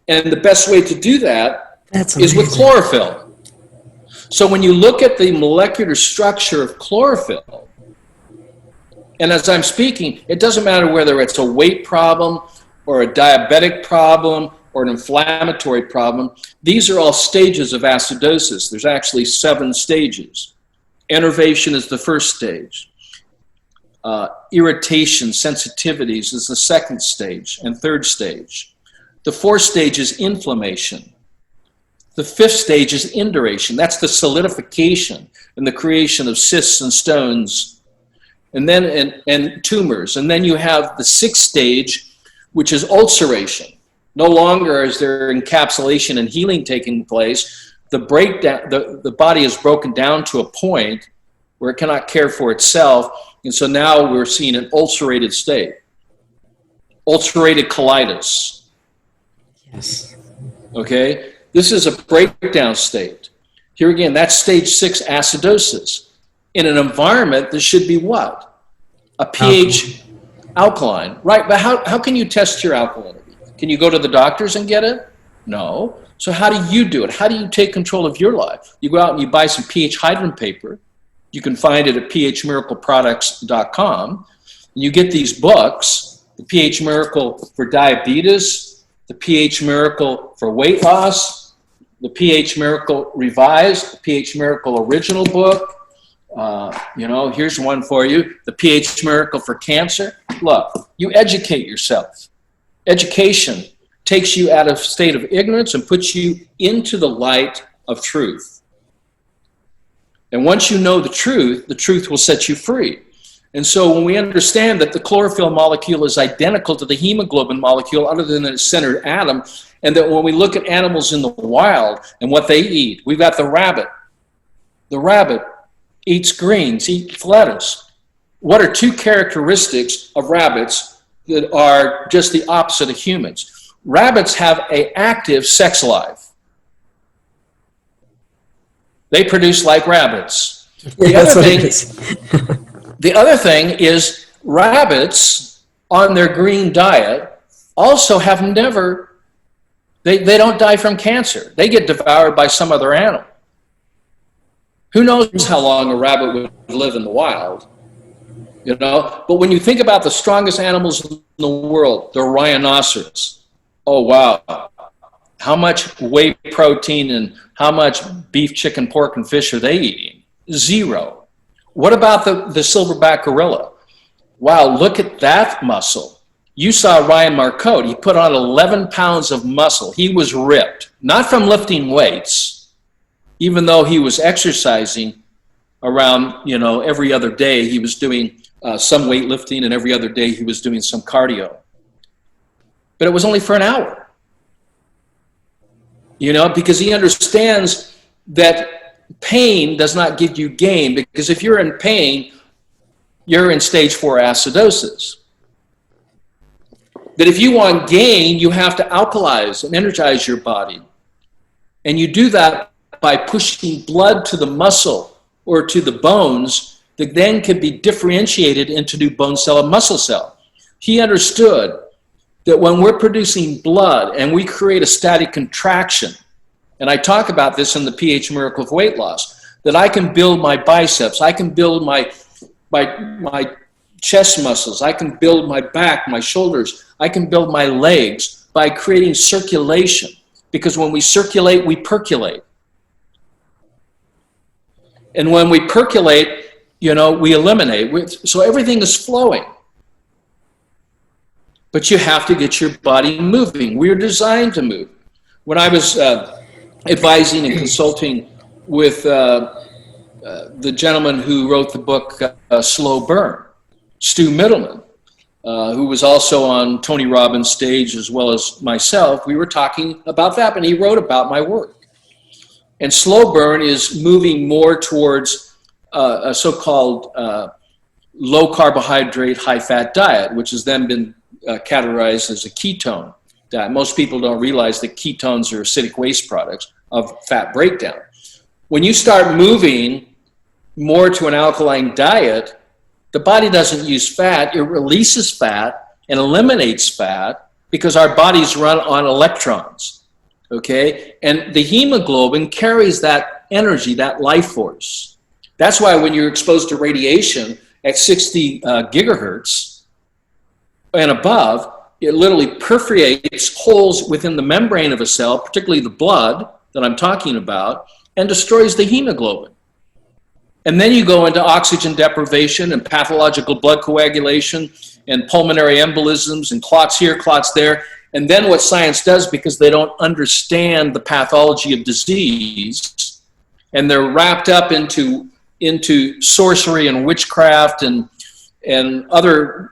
And the best way to do that is with chlorophyll. So when you look at the molecular structure of chlorophyll, and as I'm speaking, it doesn't matter whether it's a weight problem or a diabetic problem or an inflammatory problem. These are all stages of acidosis. There's actually 7 stages. Enervation is the first stage. Irritation, sensitivities is the second stage and third stage. The fourth stage is inflammation. The fifth stage is induration. That's the solidification and the creation of cysts and stones, and then and tumors. And then you have the sixth stage, which is ulceration. No longer is there encapsulation and healing taking place. The breakdown, the body is broken down to a point where it cannot care for itself. And so now we're seeing an ulcerated state. Ulcerated colitis. Yes. Okay? This is a breakdown state. Here again, that's stage 6 acidosis. In an environment, this should be what? A pH alkaline. Right, but how can you test your alkalinity? Can you go to the doctors and get it? No. So how do you do it? How do you take control of your life? You go out and you buy some pH hydrant paper. You can find it at phmiracleproducts.com. And you get these books, the pH Miracle for Diabetes, the pH Miracle for Weight Loss, the pH Miracle Revised, the pH Miracle Original book. Here's one for you, the pH Miracle for Cancer. Look, you educate yourself. Education takes you out of a state of ignorance and puts you into the light of truth. And once you know the truth will set you free. And so when we understand that the chlorophyll molecule is identical to the hemoglobin molecule other than its center atom, and that when we look at animals in the wild and what they eat, we've got the rabbit. The rabbit eats greens, eats lettuce. What are 2 characteristics of rabbits that are just the opposite of humans? Rabbits have an active sex life. They produce like rabbits. The other thing is rabbits on their green diet also have never, they don't die from cancer. They get devoured by some other animal. Who knows how long a rabbit would live in the wild, But when you think about the strongest animals in the world, the rhinoceros, oh wow, how much whey protein and how much beef, chicken, pork, and fish are they eating? 0. What about the silverback gorilla? Wow, look at that muscle. You saw Ryan Marcotte. He put on 11 pounds of muscle. He was ripped, not from lifting weights, even though he was exercising around, every other day. He was doing some weightlifting, and every other day he was doing some cardio. But it was only for an hour, because he understands that pain does not give you gain, because if you're in pain, you're in stage 4 acidosis. That if you want gain, you have to alkalize and energize your body. And you do that by pushing blood to the muscle or to the bones that then can be differentiated into new bone cell and muscle cell. He understood that when we're producing blood and we create a static contraction, and I talk about this in the pH Miracle of Weight Loss, that I can build my biceps, I can build my chest muscles, I can build my back, my shoulders, I can build my legs by creating circulation. Because when we circulate, we percolate. And when we percolate, we eliminate. So everything is flowing. But you have to get your body moving. We're designed to move. When I was advising and consulting with the gentleman who wrote the book Slow Burn, Stu Middleman, who was also on Tony Robbins' stage as well as myself, we were talking about that, and he wrote about my work. And slow burn is moving more towards a so-called low carbohydrate, high fat diet, which has then been categorized as a ketone diet. Most people don't realize that ketones are acidic waste products of fat breakdown. When you start moving more to an alkaline diet, the body doesn't use fat, it releases fat and eliminates fat because our bodies run on electrons, okay? And the hemoglobin carries that energy, that life force. That's why when you're exposed to radiation at 60 gigahertz and above, it literally perforates holes within the membrane of a cell, particularly the blood that I'm talking about, and destroys the hemoglobin. And then you go into oxygen deprivation and pathological blood coagulation and pulmonary embolisms and clots here, clots there. And then what science does, because they don't understand the pathology of disease, and they're wrapped up into sorcery and witchcraft and other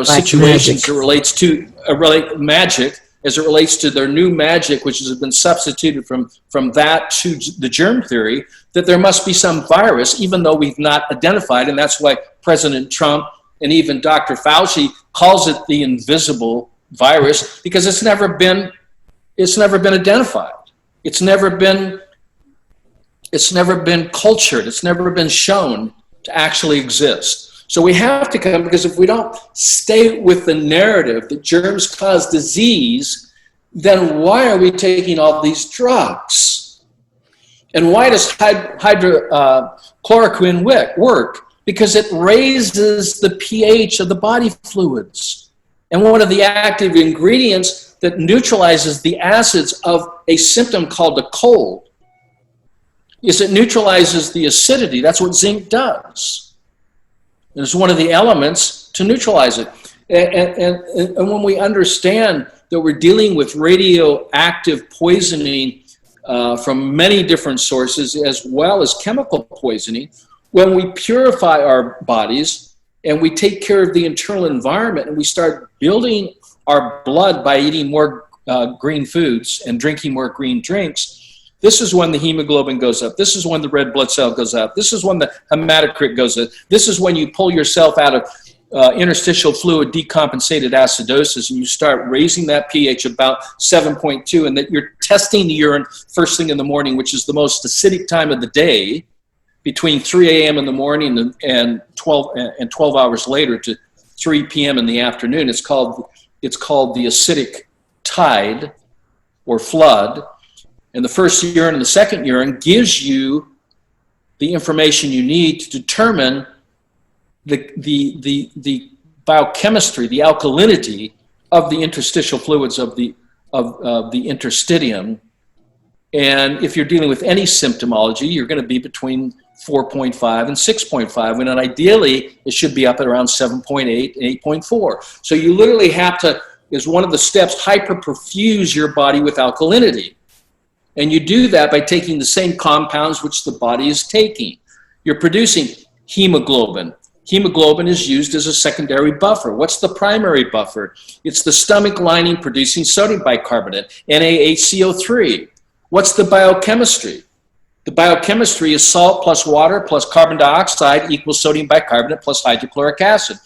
situations that relates to magic, as it relates to their new magic, which has been substituted from that to the germ theory, that there must be some virus, even though we've not identified. And that's why President Trump and even Dr. Fauci calls it the invisible virus, because it's never been identified. It's never been cultured. It's never been shown to actually exist. So we have to come, because if we don't stay with the narrative that germs cause disease, then why are we taking all these drugs? And why does hydrochloroquine work? Because it raises the pH of the body fluids. And one of the active ingredients that neutralizes the acids of a symptom called a cold is it neutralizes the acidity. That's what zinc does. It's one of the elements to neutralize it. And when we understand that we're dealing with radioactive poisoning from many different sources, as well as chemical poisoning, when we purify our bodies and we take care of the internal environment and we start building our blood by eating more green foods and drinking more green drinks, this is when the hemoglobin goes up. This is when the red blood cell goes up. This is when the hematocrit goes up. This is when you pull yourself out of interstitial fluid decompensated acidosis and you start raising that pH about 7.2, and that you're testing the urine first thing in the morning, which is the most acidic time of the day, between 3 a.m. in the morning and 12 hours later to 3 p.m. in the afternoon. It's called the acidic tide or flood. And the first urine and the second urine gives you the information you need to determine the biochemistry, the alkalinity of the interstitial fluids of the interstitium. And if you're dealing with any symptomology, you're going to be between 4.5 and 6.5, when ideally it should be up at around 7.8 and 8.4. So you literally have to, as one of the steps, hyperperfuse your body with alkalinity. And you do that by taking the same compounds which the body is taking. You're producing hemoglobin. Hemoglobin is used as a secondary buffer. What's the primary buffer? It's the stomach lining producing sodium bicarbonate, NaHCO3. What's the biochemistry? The biochemistry is salt plus water plus carbon dioxide equals sodium bicarbonate plus hydrochloric acid.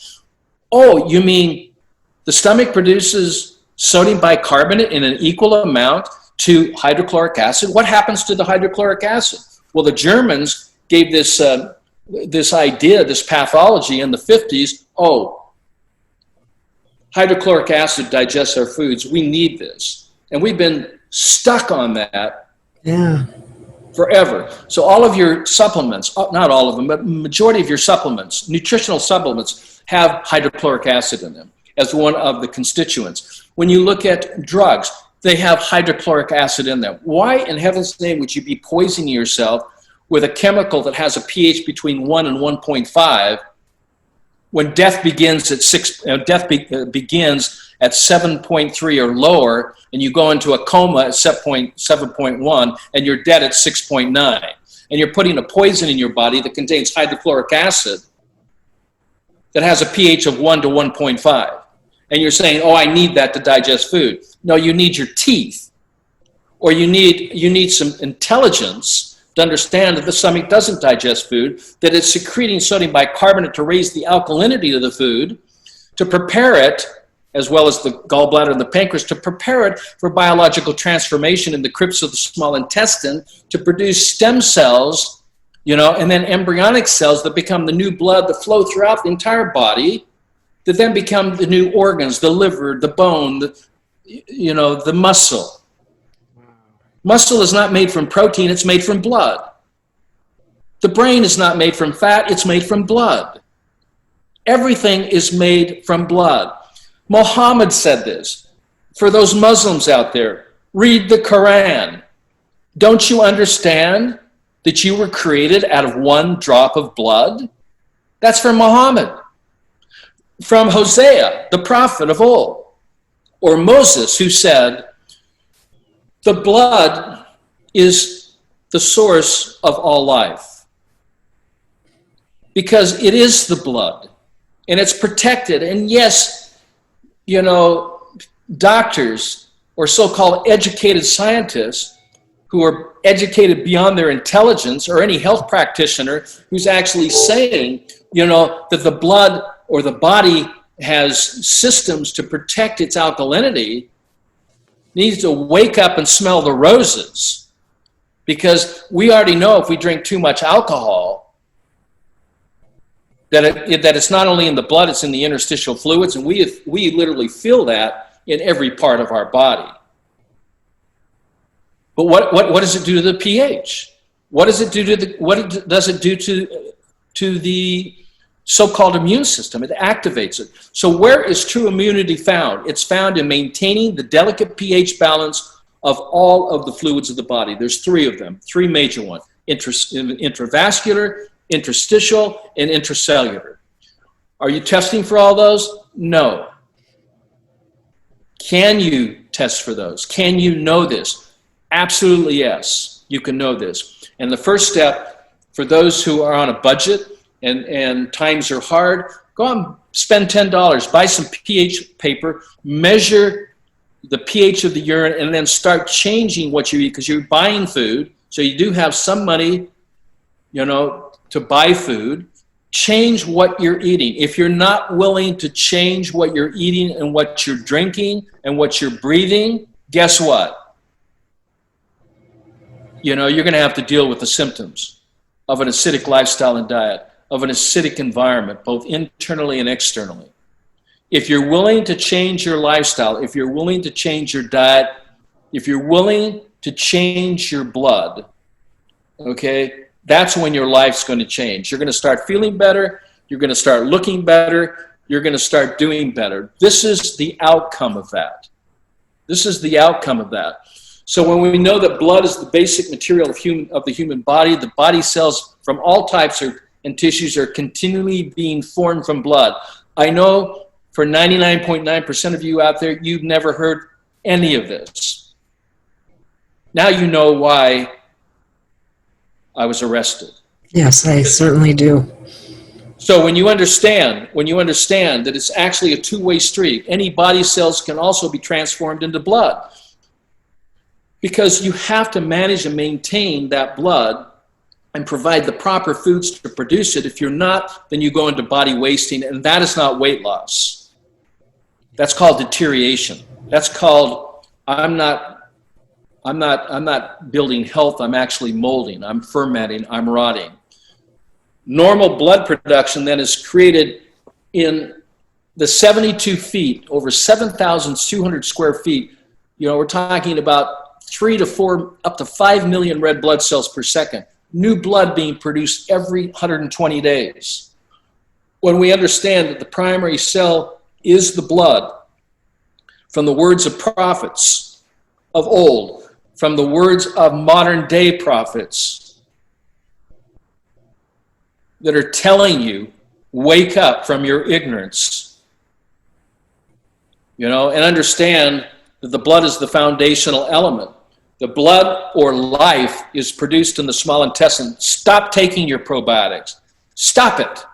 Oh, you mean the stomach produces sodium bicarbonate in an equal amount to hydrochloric acid? What happens to the hydrochloric acid? Well, the Germans gave this idea, this pathology in the 50s. Oh, hydrochloric acid digests our foods. We need this. And we've been stuck on that forever. So all of your supplements, not all of them, but majority of your supplements, nutritional supplements, have hydrochloric acid in them as one of the constituents. When you look at drugs, they have hydrochloric acid in them. Why in heaven's name would you be poisoning yourself with a chemical that has a pH between 1 and 1.5 when death begins at begins at 7.3 or lower, and you go into a coma at 7.1 and you're dead at 6.9, and you're putting a poison in your body that contains hydrochloric acid that has a pH of 1 to 1.5, and you're saying, oh, I need that to digest food. No, you need your teeth, or you need some intelligence to understand that the stomach doesn't digest food, that it's secreting sodium bicarbonate to raise the alkalinity of the food, to prepare it, as well as the gallbladder and the pancreas, to prepare it for biological transformation in the crypts of the small intestine, to produce stem cells, and then embryonic cells that become the new blood that flow throughout the entire body, that then become the new organs, the liver, the bone, the muscle. Muscle is not made from protein, it's made from blood. The brain is not made from fat, it's made from blood. Everything is made from blood. Muhammad said this. For those Muslims out there, read the Quran. Don't you understand that you were created out of one drop of blood? That's from Muhammad. From Hosea, the prophet of old. Or Moses, who said, the blood is the source of all life. Because it is the blood, and it's protected. And yes, doctors or so-called educated scientists who are educated beyond their intelligence, or any health practitioner who's actually saying, that the blood or the body has systems to protect its alkalinity, needs to wake up and smell the roses, because we already know if we drink too much alcohol that it's not only in the blood, it's in the interstitial fluids, and we literally feel that in every part of our body. But what does it do to the pH? What does it do to the so-called immune system? It activates it. So where is true immunity found? It's found in maintaining the delicate pH balance of all of the fluids of the body. There's three of them, three major ones: intravascular, interstitial, and intracellular. Are you testing for all those? No. Can you test for those? Can you know this? Absolutely yes, you can know this. And the first step, for those who are on a budget and times are hard, go out and spend $10, buy some pH paper, measure the pH of the urine, and then start changing what you eat, because you're buying food, so you do have some money, to buy food. Change what you're eating. If you're not willing to change what you're eating and what you're drinking and what you're breathing, guess what? You're going to have to deal with the symptoms of an acidic lifestyle and diet, of an acidic environment, both internally and externally. If you're willing to change your lifestyle, if you're willing to change your diet, if you're willing to change your blood, okay, that's when your life's going to change. You're going to start feeling better. You're going to start looking better. You're going to start doing better. This is the outcome of that. This is the outcome of that. So when we know that blood is the basic material of the human body, the body cells from all types and tissues are continually being formed from blood. I know for 99.9% of you out there, you've never heard any of this. Now you know why I was arrested. Yes, I certainly do. So when you understand that it's actually a two-way street, any body cells can also be transformed into blood. Because you have to manage and maintain that blood and provide the proper foods to produce it. If you're not, then you go into body wasting, and that is not weight loss. That's called deterioration. That's called, I'm not building health, I'm actually molding, I'm fermenting, I'm rotting. Normal blood production then is created in the 72 feet, over 7,200 square feet. You know, we're talking about 3 to 4, up to 5 million red blood cells per second. New blood being produced every 120 days. When we understand that the primary cell is the blood, from the words of prophets of old, from the words of modern day prophets that are telling you, wake up from your ignorance, you know, and understand that the blood is the foundational element. The blood or life is produced in the small intestine. Stop taking your probiotics. Stop it.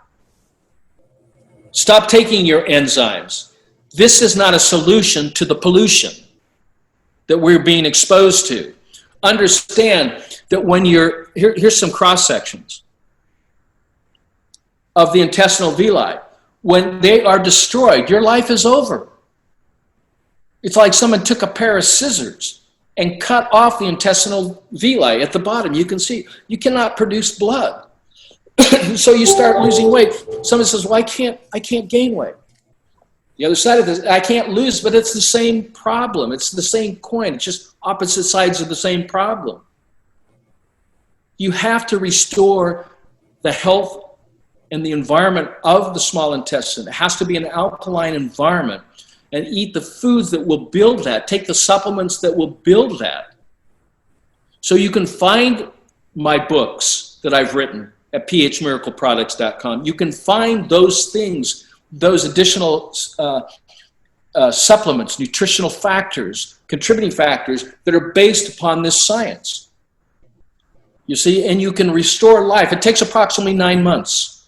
Stop taking your enzymes. This is not a solution to the pollution that we're being exposed to. Understand that when here's some cross sections of the intestinal villi. When they are destroyed, your life is over. It's like someone took a pair of scissors and cut off the intestinal villi at the bottom. You can see, you cannot produce blood. So you start losing weight. Someone says, well, I can't gain weight. The other side of this, I can't lose, but it's the same problem. It's the same coin. It's just opposite sides of the same problem. You have to restore the health and the environment of the small intestine. It has to be an alkaline environment, and eat the foods that will build that. Take the supplements that will build that. So you can find my books that I've written at phmiracleproducts.com. You can find those things, those additional supplements, nutritional factors, contributing factors that are based upon this science. You see, and you can restore life. It takes approximately 9 months.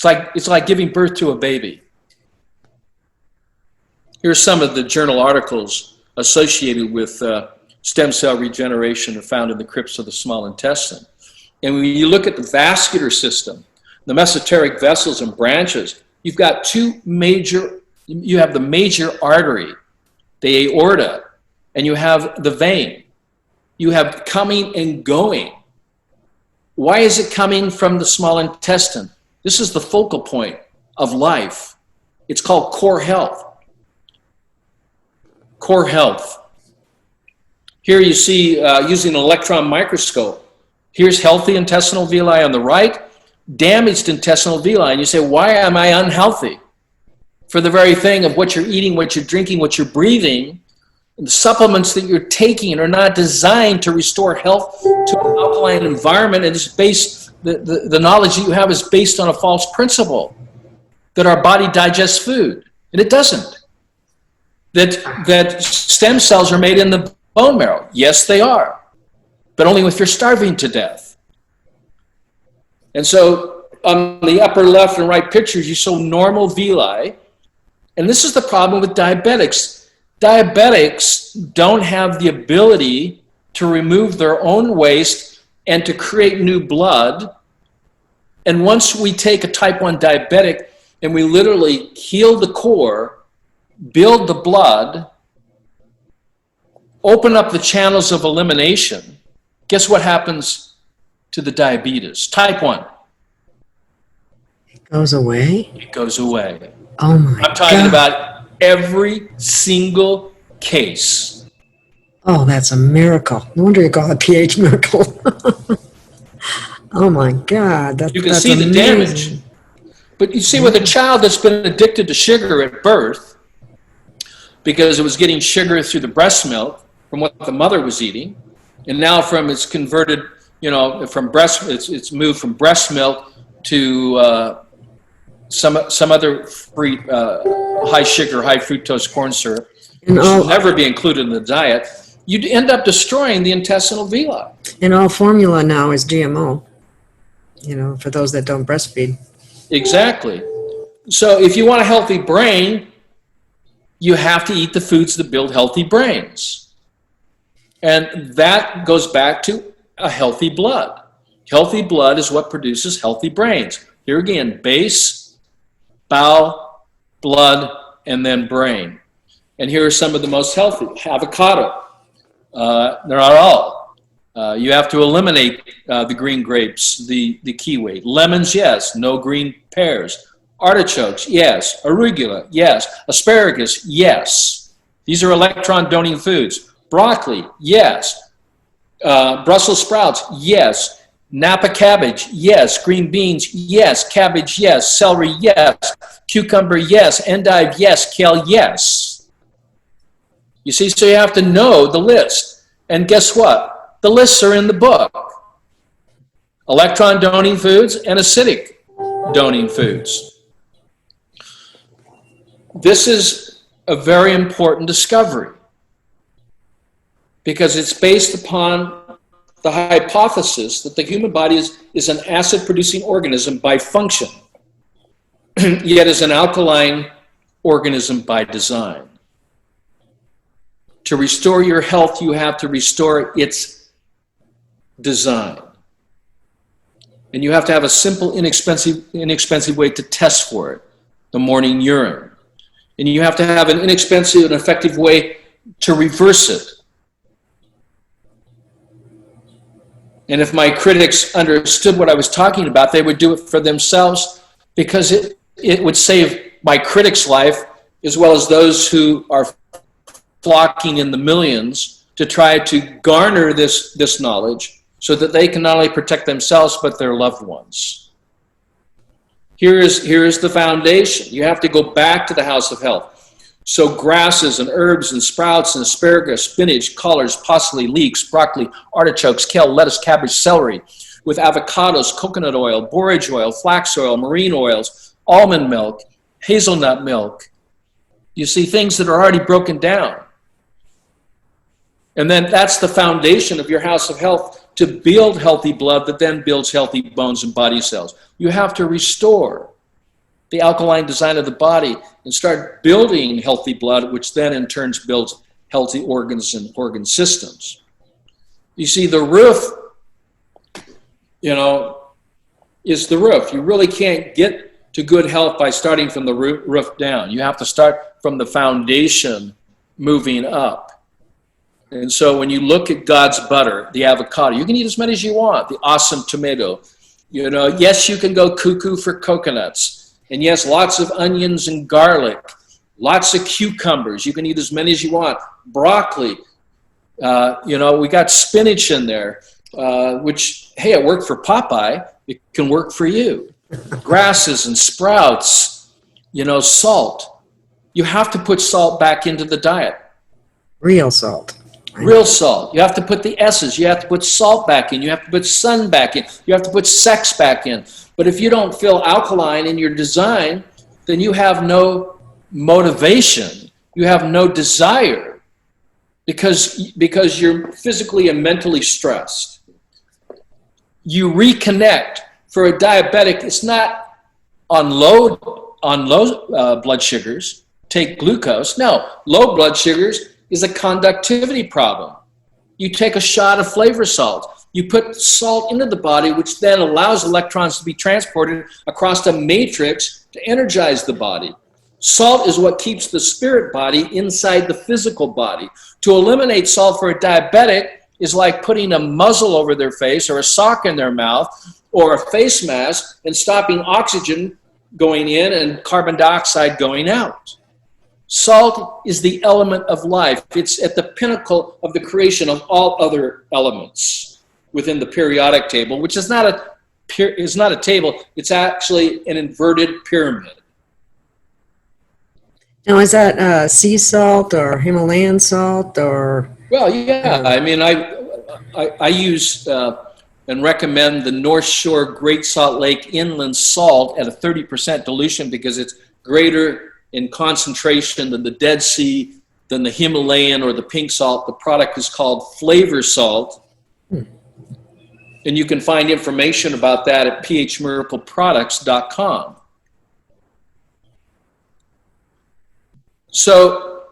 It's like giving birth to a baby. Here's some of the journal articles associated with stem cell regeneration are found in the crypts of the small intestine. And when you look at the vascular system, the mesenteric vessels and branches, you've got you have the major artery, the aorta, and you have the vein. You have coming and going. Why is it coming from the small intestine? This is the focal point of life. It's called core health. Core health. Here you see, using an electron microscope, here's healthy intestinal villi on the right, damaged intestinal villi. And you say, why am I unhealthy? For the very thing of what you're eating, what you're drinking, what you're breathing, the supplements that you're taking are not designed to restore health to an alkaline environment. And it's based, the knowledge that you have is based on a false principle that our body digests food. And it doesn't. That stem cells are made in the bone marrow. Yes, they are. But only if you're starving to death. And so on the upper left and right pictures, you show normal villi. And this is the problem with diabetics. Diabetics don't have the ability to remove their own waste and to create new blood. And once we take a type 1 diabetic and we literally heal the core, build the blood, open up the channels of elimination, guess what happens to the diabetes? Type 1. It goes away? It goes away. Oh my God. I'm talking about every single case. Oh, that's a miracle. No wonder you call it pH miracle. Oh my God. You can that's see the amazing. damage. But you see, with a child that's been addicted to sugar at birth, because it was getting sugar through the breast milk from what the mother was eating, and now it's converted, from it's moved from breast milk to some other free high sugar, high fructose corn syrup, which will never be included in the diet. you'd end up destroying the intestinal villi. And all formula now is GMO, for those that don't breastfeed. Exactly. So if you want a healthy brain, you have to eat the foods that build healthy brains. And that goes back to a healthy blood. Healthy blood is what produces healthy brains. Here again, base, bowel, blood, and then brain. And here are some of the most healthy. Avocado. They're not all. You have to eliminate the green grapes, the kiwi. Lemons, yes. No green pears. Artichokes, yes. Arugula, yes. Asparagus, yes. These are electron-donating foods. Broccoli, yes. Brussels sprouts, yes. Napa cabbage, yes. Green beans, yes. Cabbage, yes. Celery, yes. Cucumber, yes. Endive, yes. Kale, yes. You see, so you have to know the list. And guess what? The lists are in the book. Electron-donating foods and acidic-donating foods. This is a very important discovery because it's based upon the hypothesis that the human body is an acid-producing organism by function, yet is an alkaline organism by design. To restore your health, you have to restore its design. And you have to have a simple, inexpensive way to test for it, the morning urine. And you have to have an inexpensive and effective way to reverse it. And if my critics understood what I was talking about, they would do it for themselves because it would save my critics' life as well as those who are flocking in the millions to try to garner this knowledge so that they can not only protect themselves but their loved ones. Here is the foundation. You have to go back to the house of health. So grasses and herbs and sprouts and asparagus, spinach, collards, parsley, leeks, broccoli, artichokes, kale, lettuce, cabbage, celery, with avocados, coconut oil, borage oil, flax oil, marine oils, almond milk, hazelnut milk. You see, things that are already broken down. And then that's the foundation of your house of health to build healthy blood that then builds healthy bones and body cells. You have to restore the alkaline design of the body and start building healthy blood, which then in turn builds healthy organs and organ systems. You see, the roof, is the roof. You really can't get to good health by starting from the roof down. You have to start from the foundation moving up. And so when you look at God's butter, the avocado, you can eat as many as you want. The awesome tomato, yes, you can go cuckoo for coconuts. And yes, lots of onions and garlic, lots of cucumbers. You can eat as many as you want. Broccoli, we got spinach in there, which, hey, it worked for Popeye. It can work for you. Grasses and sprouts, salt. You have to put salt back into the diet. Real salt. Real salt. You have to put the S's. You have to put salt back in. You have to put sun back in. You have to put sex back in. But if you don't feel alkaline in your design, then you have no motivation. You have no desire because you're physically and mentally stressed. You reconnect. For a diabetic, it's not on low blood sugars. Take glucose. No, low blood sugars is a conductivity problem. You take a shot of flavor salt. You put salt into the body, which then allows electrons to be transported across the matrix to energize the body. Salt is what keeps the spirit body inside the physical body. To eliminate salt for a diabetic is like putting a muzzle over their face or a sock in their mouth or a face mask and stopping oxygen going in and carbon dioxide going out. Salt is the element of life. It's at the pinnacle of the creation of all other elements within the periodic table, which is not a table. It's actually an inverted pyramid. Now, is that sea salt or Himalayan salt or? Well, yeah. I mean, I use and recommend the North Shore Great Salt Lake Inland Salt at a 30% dilution because it's greater in concentration than the Dead Sea than the Himalayan or the pink salt. The product is called flavor salt. And you can find information about that at phmiracleproducts.com. So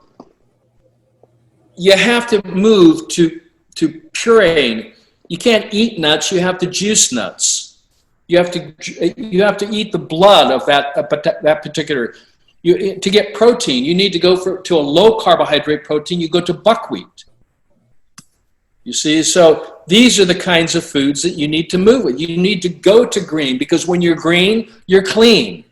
you have to move to pureeing. You can't eat nuts, you have to juice nuts. You have to eat the blood of that particular. To get protein, you need to go to a low carbohydrate protein. You go to buckwheat. You see, so these are the kinds of foods that you need to move with. You need to go to green, because when you're green, you're clean.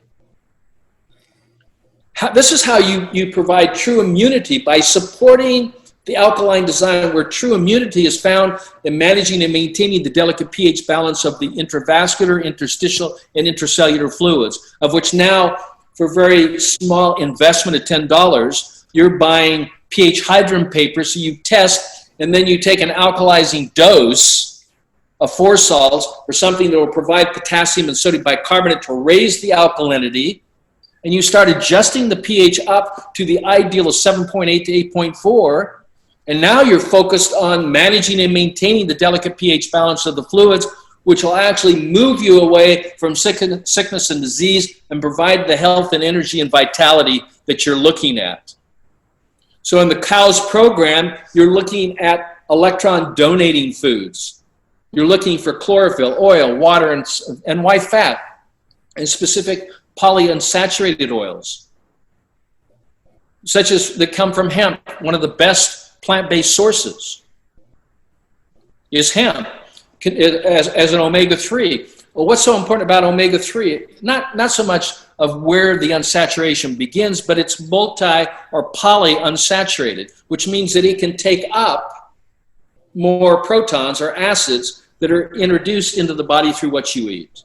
This is how you provide true immunity, by supporting the alkaline design, where true immunity is found in managing and maintaining the delicate pH balance of the intravascular, interstitial, and intracellular fluids, of which now, for very small investment of $10, you're buying pH hydrogen paper, so you test, and then you take an alkalizing dose of 4 salts or something that will provide potassium and sodium bicarbonate to raise the alkalinity, and you start adjusting the pH up to the ideal of 7.8 to 8.4, and now you're focused on managing and maintaining the delicate pH balance of the fluids, which will actually move you away from sickness and disease and provide the health and energy and vitality that you're looking at. So in the COWS program, you're looking at electron donating foods. You're looking for chlorophyll, oil, water, and white fat, and specific polyunsaturated oils, such as that come from hemp. One of the best plant-based sources is hemp as an omega-3. Well, what's so important about omega-3? Not so much of where the unsaturation begins, but it's multi or polyunsaturated, which means that it can take up more protons or acids that are introduced into the body through what you eat,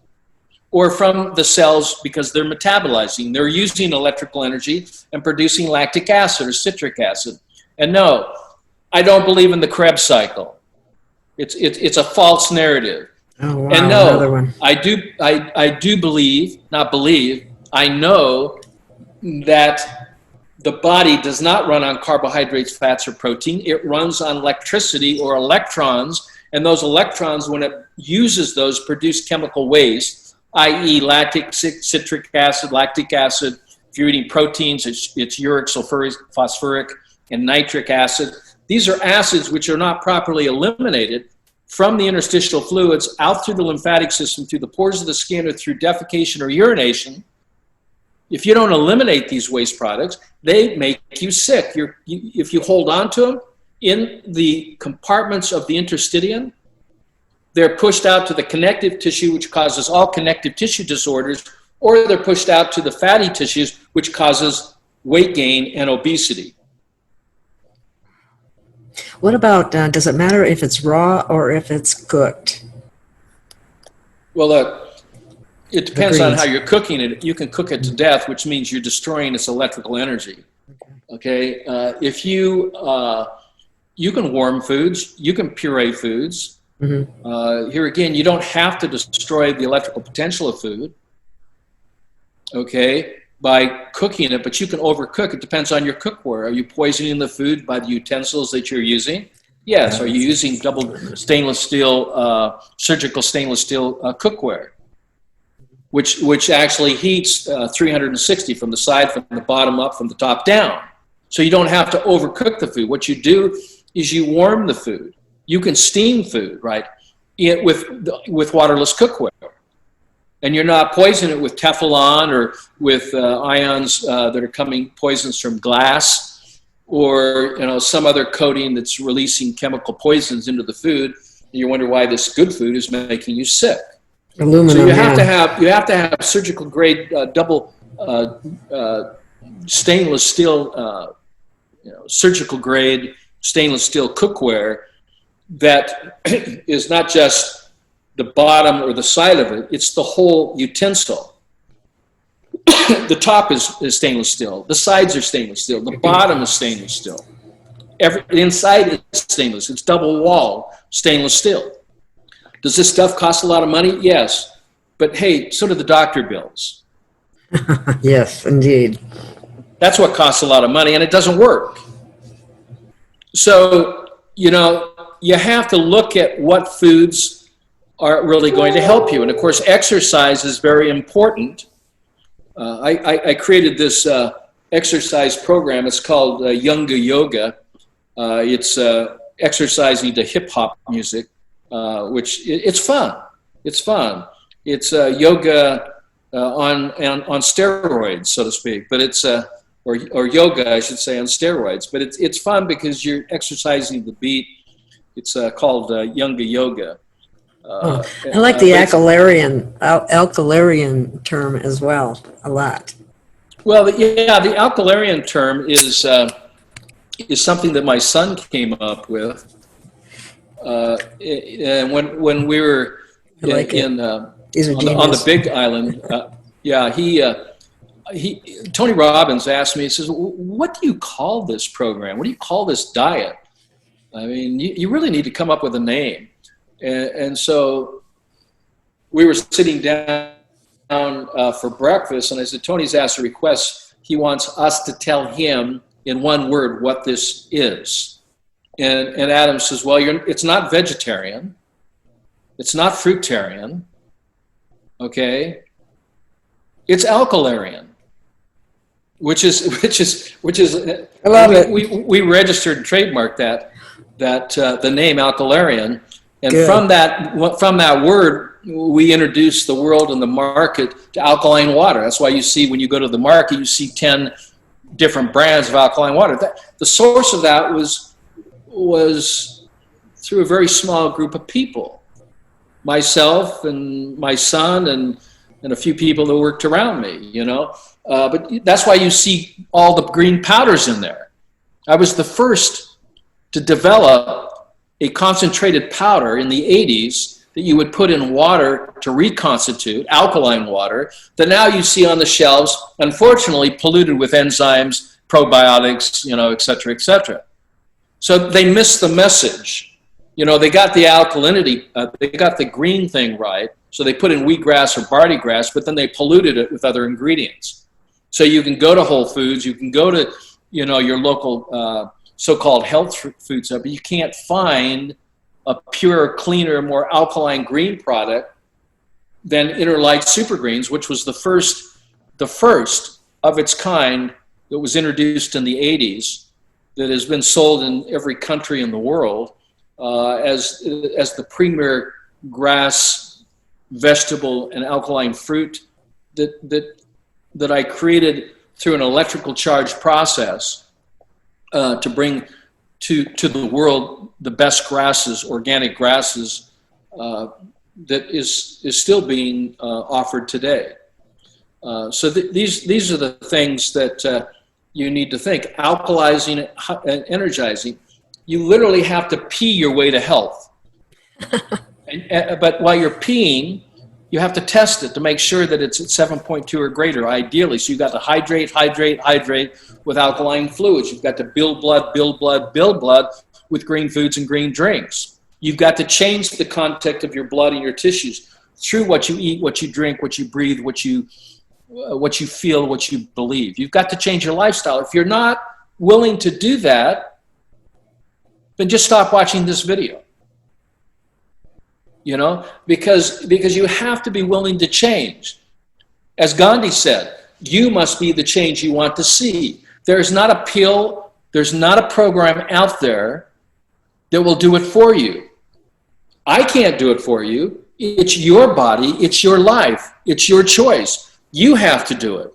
or from the cells, because they're metabolizing. They're using electrical energy and producing lactic acid or citric acid. And no, I don't believe in the Krebs cycle. It's a false narrative. Oh, wow, and another no, one. I do believe, I know that the body does not run on carbohydrates, fats, or protein. It runs on electricity or electrons, and those electrons, when it uses those, produce chemical waste, i.e. lactic, citric acid, lactic acid. If you're eating proteins, it's uric, sulfuric, phosphoric, and nitric acid. These are acids which are not properly eliminated from the interstitial fluids out through the lymphatic system, through the pores of the skin, or through defecation or urination. If you don't eliminate these waste products, they make you sick. If you hold on to them in the compartments of the interstitium, they're pushed out to the connective tissue, which causes all connective tissue disorders, or they're pushed out to the fatty tissues, which causes weight gain and obesity. What about, does it matter if it's raw or if it's cooked? Well, it depends on how you're cooking it. You can cook it to death, which means you're destroying its electrical energy. Okay, if you can warm foods, you can puree foods. Mm-hmm. Here again, you don't have to destroy the electrical potential of food, okay, by cooking it, but you can overcook. It depends on your cookware. Are you poisoning the food by the utensils that you're using? Yes. Are you using double stainless steel, surgical stainless steel cookware, which actually heats 360 from the side, from the bottom up, from the top down? So you don't have to overcook the food. What you do is you warm the food. You can steam food, right, with waterless cookware. And you're not poisoning it with Teflon or with ions that are coming poisons from glass, or some other coating that's releasing chemical poisons into the food. And you wonder why this good food is making you sick. Aluminum, so you have to have surgical grade double stainless steel, surgical grade stainless steel cookware that is not just the bottom or the side of it, it's the whole utensil. The top is stainless steel. The sides are stainless steel. The bottom is stainless steel. The inside is stainless. It's double wall stainless steel. Does this stuff cost a lot of money? Yes. But hey, so do the doctor bills. Yes, indeed. That's what costs a lot of money, and it doesn't work. So, you have to look at what foods are really going to help you. And of course, exercise is very important. I created this exercise program. It's called Unga Yoga. It's exercising to hip hop music, which it's fun. It's fun. It's yoga on steroids, so to speak. But it's or yoga, I should say, on steroids. But it's fun because you're exercising the beat. It's called Unga Yoga. I like the alkalarian term as well a lot. Well, yeah, the alkalarian term is something that my son came up with. And when we were on the Big Island, Tony Robbins asked me, he says, "What do you call this program? What do you call this diet? I mean, you really need to come up with a name." And so we were sitting down for breakfast, and I said, "Tony's asked a request. He wants us to tell him in one word what this is." And Adam says, "Well, it's not vegetarian. It's not fruitarian. Okay. It's alkalarian." Which is I love it. We registered and trademarked that the name alkalarian, and Good. from that word we introduced the world and the market to alkaline water. That's why you see when you go to the market, you see 10 different brands of alkaline water. The source of that was through a very small group of people, myself and my son and a few people that worked around me, But that's why you see all the green powders in there. I was the first to develop a concentrated powder in the 80s that you would put in water to reconstitute, alkaline water, that now you see on the shelves, unfortunately polluted with enzymes, probiotics, et cetera, et cetera. So they missed the message. They got the alkalinity, they got the green thing right, so they put in wheatgrass or barley grass, but then they polluted it with other ingredients. So you can go to Whole Foods, you can go to, your local so-called health food stuff, but you can't find a pure, cleaner, more alkaline green product than Interlight Super Greens, which was the first of its kind that was introduced in the 80s, that has been sold in every country in the world as the premier grass, vegetable, and alkaline fruit that I created through an electrical charge process to bring to the world the best grasses, organic grasses, that is still being offered today. So these are the things that you need to think. Alkalizing and energizing. You literally have to pee your way to health. But while you're peeing, you have to test it to make sure that it's at 7.2 or greater, ideally. So you've got to hydrate with alkaline fluids. You've got to build blood with green foods and green drinks. You've got to change the contact of your blood and your tissues through what you eat, what you drink, what you breathe, what you feel, what you believe. You've got to change your lifestyle. If you're not willing to do that, then just stop watching this video. Because you have to be willing to change. As Gandhi said, you must be the change you want to see. There's not a pill, there's not a program out there that will do it for you. I can't do it for you. It's your body, it's your life, it's your choice. You have to do it.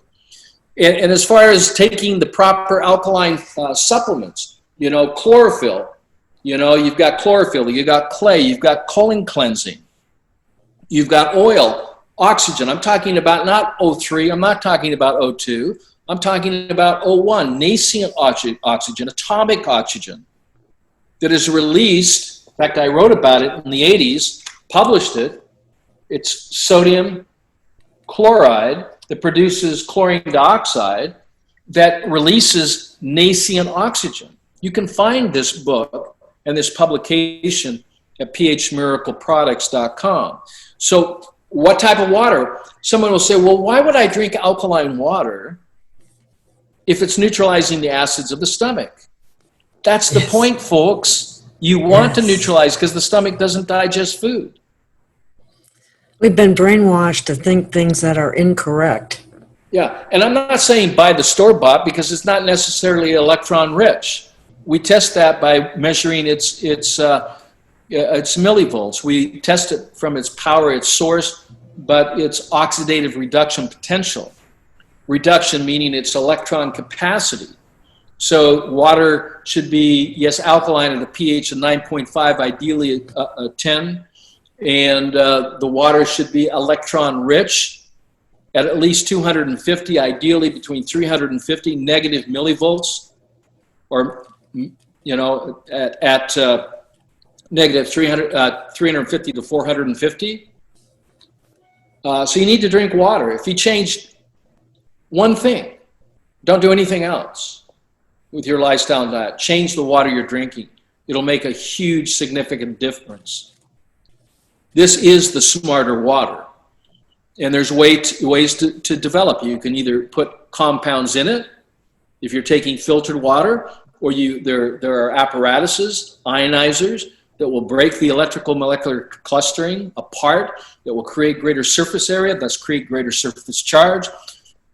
And as far as taking the proper alkaline supplements, chlorophyll, you've got chlorophyll, you've got clay, you've got colon cleansing, you've got oil, oxygen. I'm talking about not O3, I'm not talking about O2, I'm talking about O1, nascent oxygen, atomic oxygen, that is released. In fact, I wrote about it in the 80s, published it. It's sodium chloride that produces chlorine dioxide that releases nascent oxygen. You can find this book and this publication at phmiracleproducts.com. So what type of water? Someone will say, well, why would I drink alkaline water if it's neutralizing the acids of the stomach? That's the Yes. point, folks. You want to Yes. neutralize because the stomach doesn't digest food. We've been brainwashed to think things that are incorrect. Yeah, and I'm not saying buy the store-bought because it's not necessarily electron-rich. We test that by measuring its millivolts. We test it from its power, its source, but its oxidative reduction potential. Reduction meaning its electron capacity. So water should be, yes, alkaline at a pH of 9.5, ideally a 10, and the water should be electron-rich at least 250, ideally between 350 negative millivolts, or at negative 350 to 450. So you need to drink water. If you change one thing, don't do anything else with your lifestyle and diet. Change the water you're drinking. It'll make a huge, significant difference. This is the smarter water. And there's ways to develop. You can either put compounds in it, if you're taking filtered water, or there are apparatuses, ionizers, that will break the electrical molecular clustering apart, that will create greater surface area, thus create greater surface charge.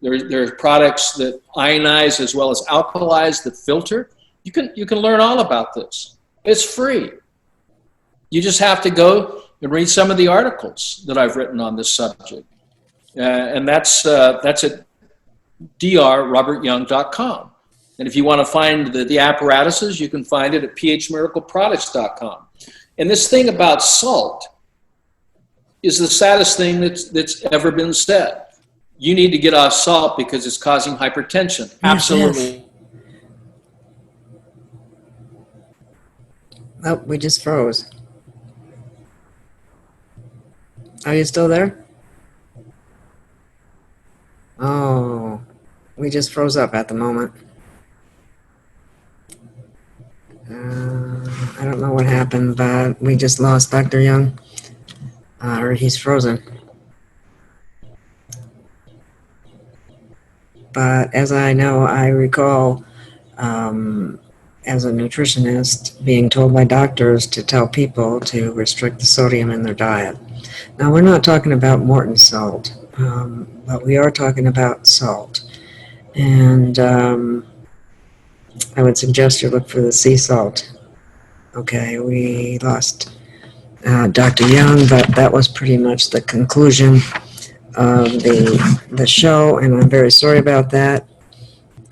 There are products that ionize as well as alkalize that filter. You can learn all about this. It's free. You just have to go and read some of the articles that I've written on this subject. And that's at drrobertyoung.com. And if you want to find the apparatuses, you can find it at phmiracleproducts.com. And this thing about salt is the saddest thing that's ever been said. You need to get off salt because it's causing hypertension. Yes, Absolutely. yes. Oh, we just froze. Are you still there? Oh, we just froze up at the moment. I don't know what happened, but we just lost Dr. Young, or he's frozen. But as I recall, as a nutritionist, being told by doctors to tell people to restrict the sodium in their diet. Now, we're not talking about Morton salt, but we are talking about salt. And I would suggest you look for the sea salt. Okay, we lost Dr. Young, but that was pretty much the conclusion of the show, and I'm very sorry about that.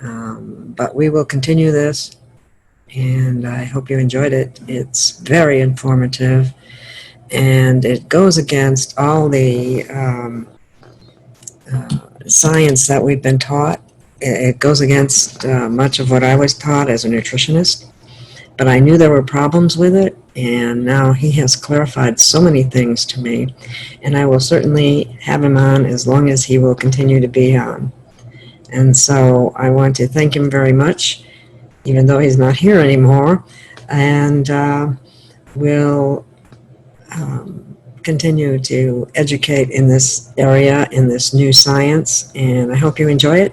But we will continue this, and I hope you enjoyed it. It's very informative, and it goes against all the science that we've been taught. It goes against much of what I was taught as a nutritionist, but I knew there were problems with it, and now he has clarified so many things to me, and I will certainly have him on as long as he will continue to be on. And so I want to thank him very much, even though he's not here anymore, and we'll continue to educate in this area, in this new science, and I hope you enjoy it,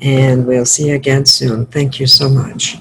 and we'll see you again soon. Thank you so much.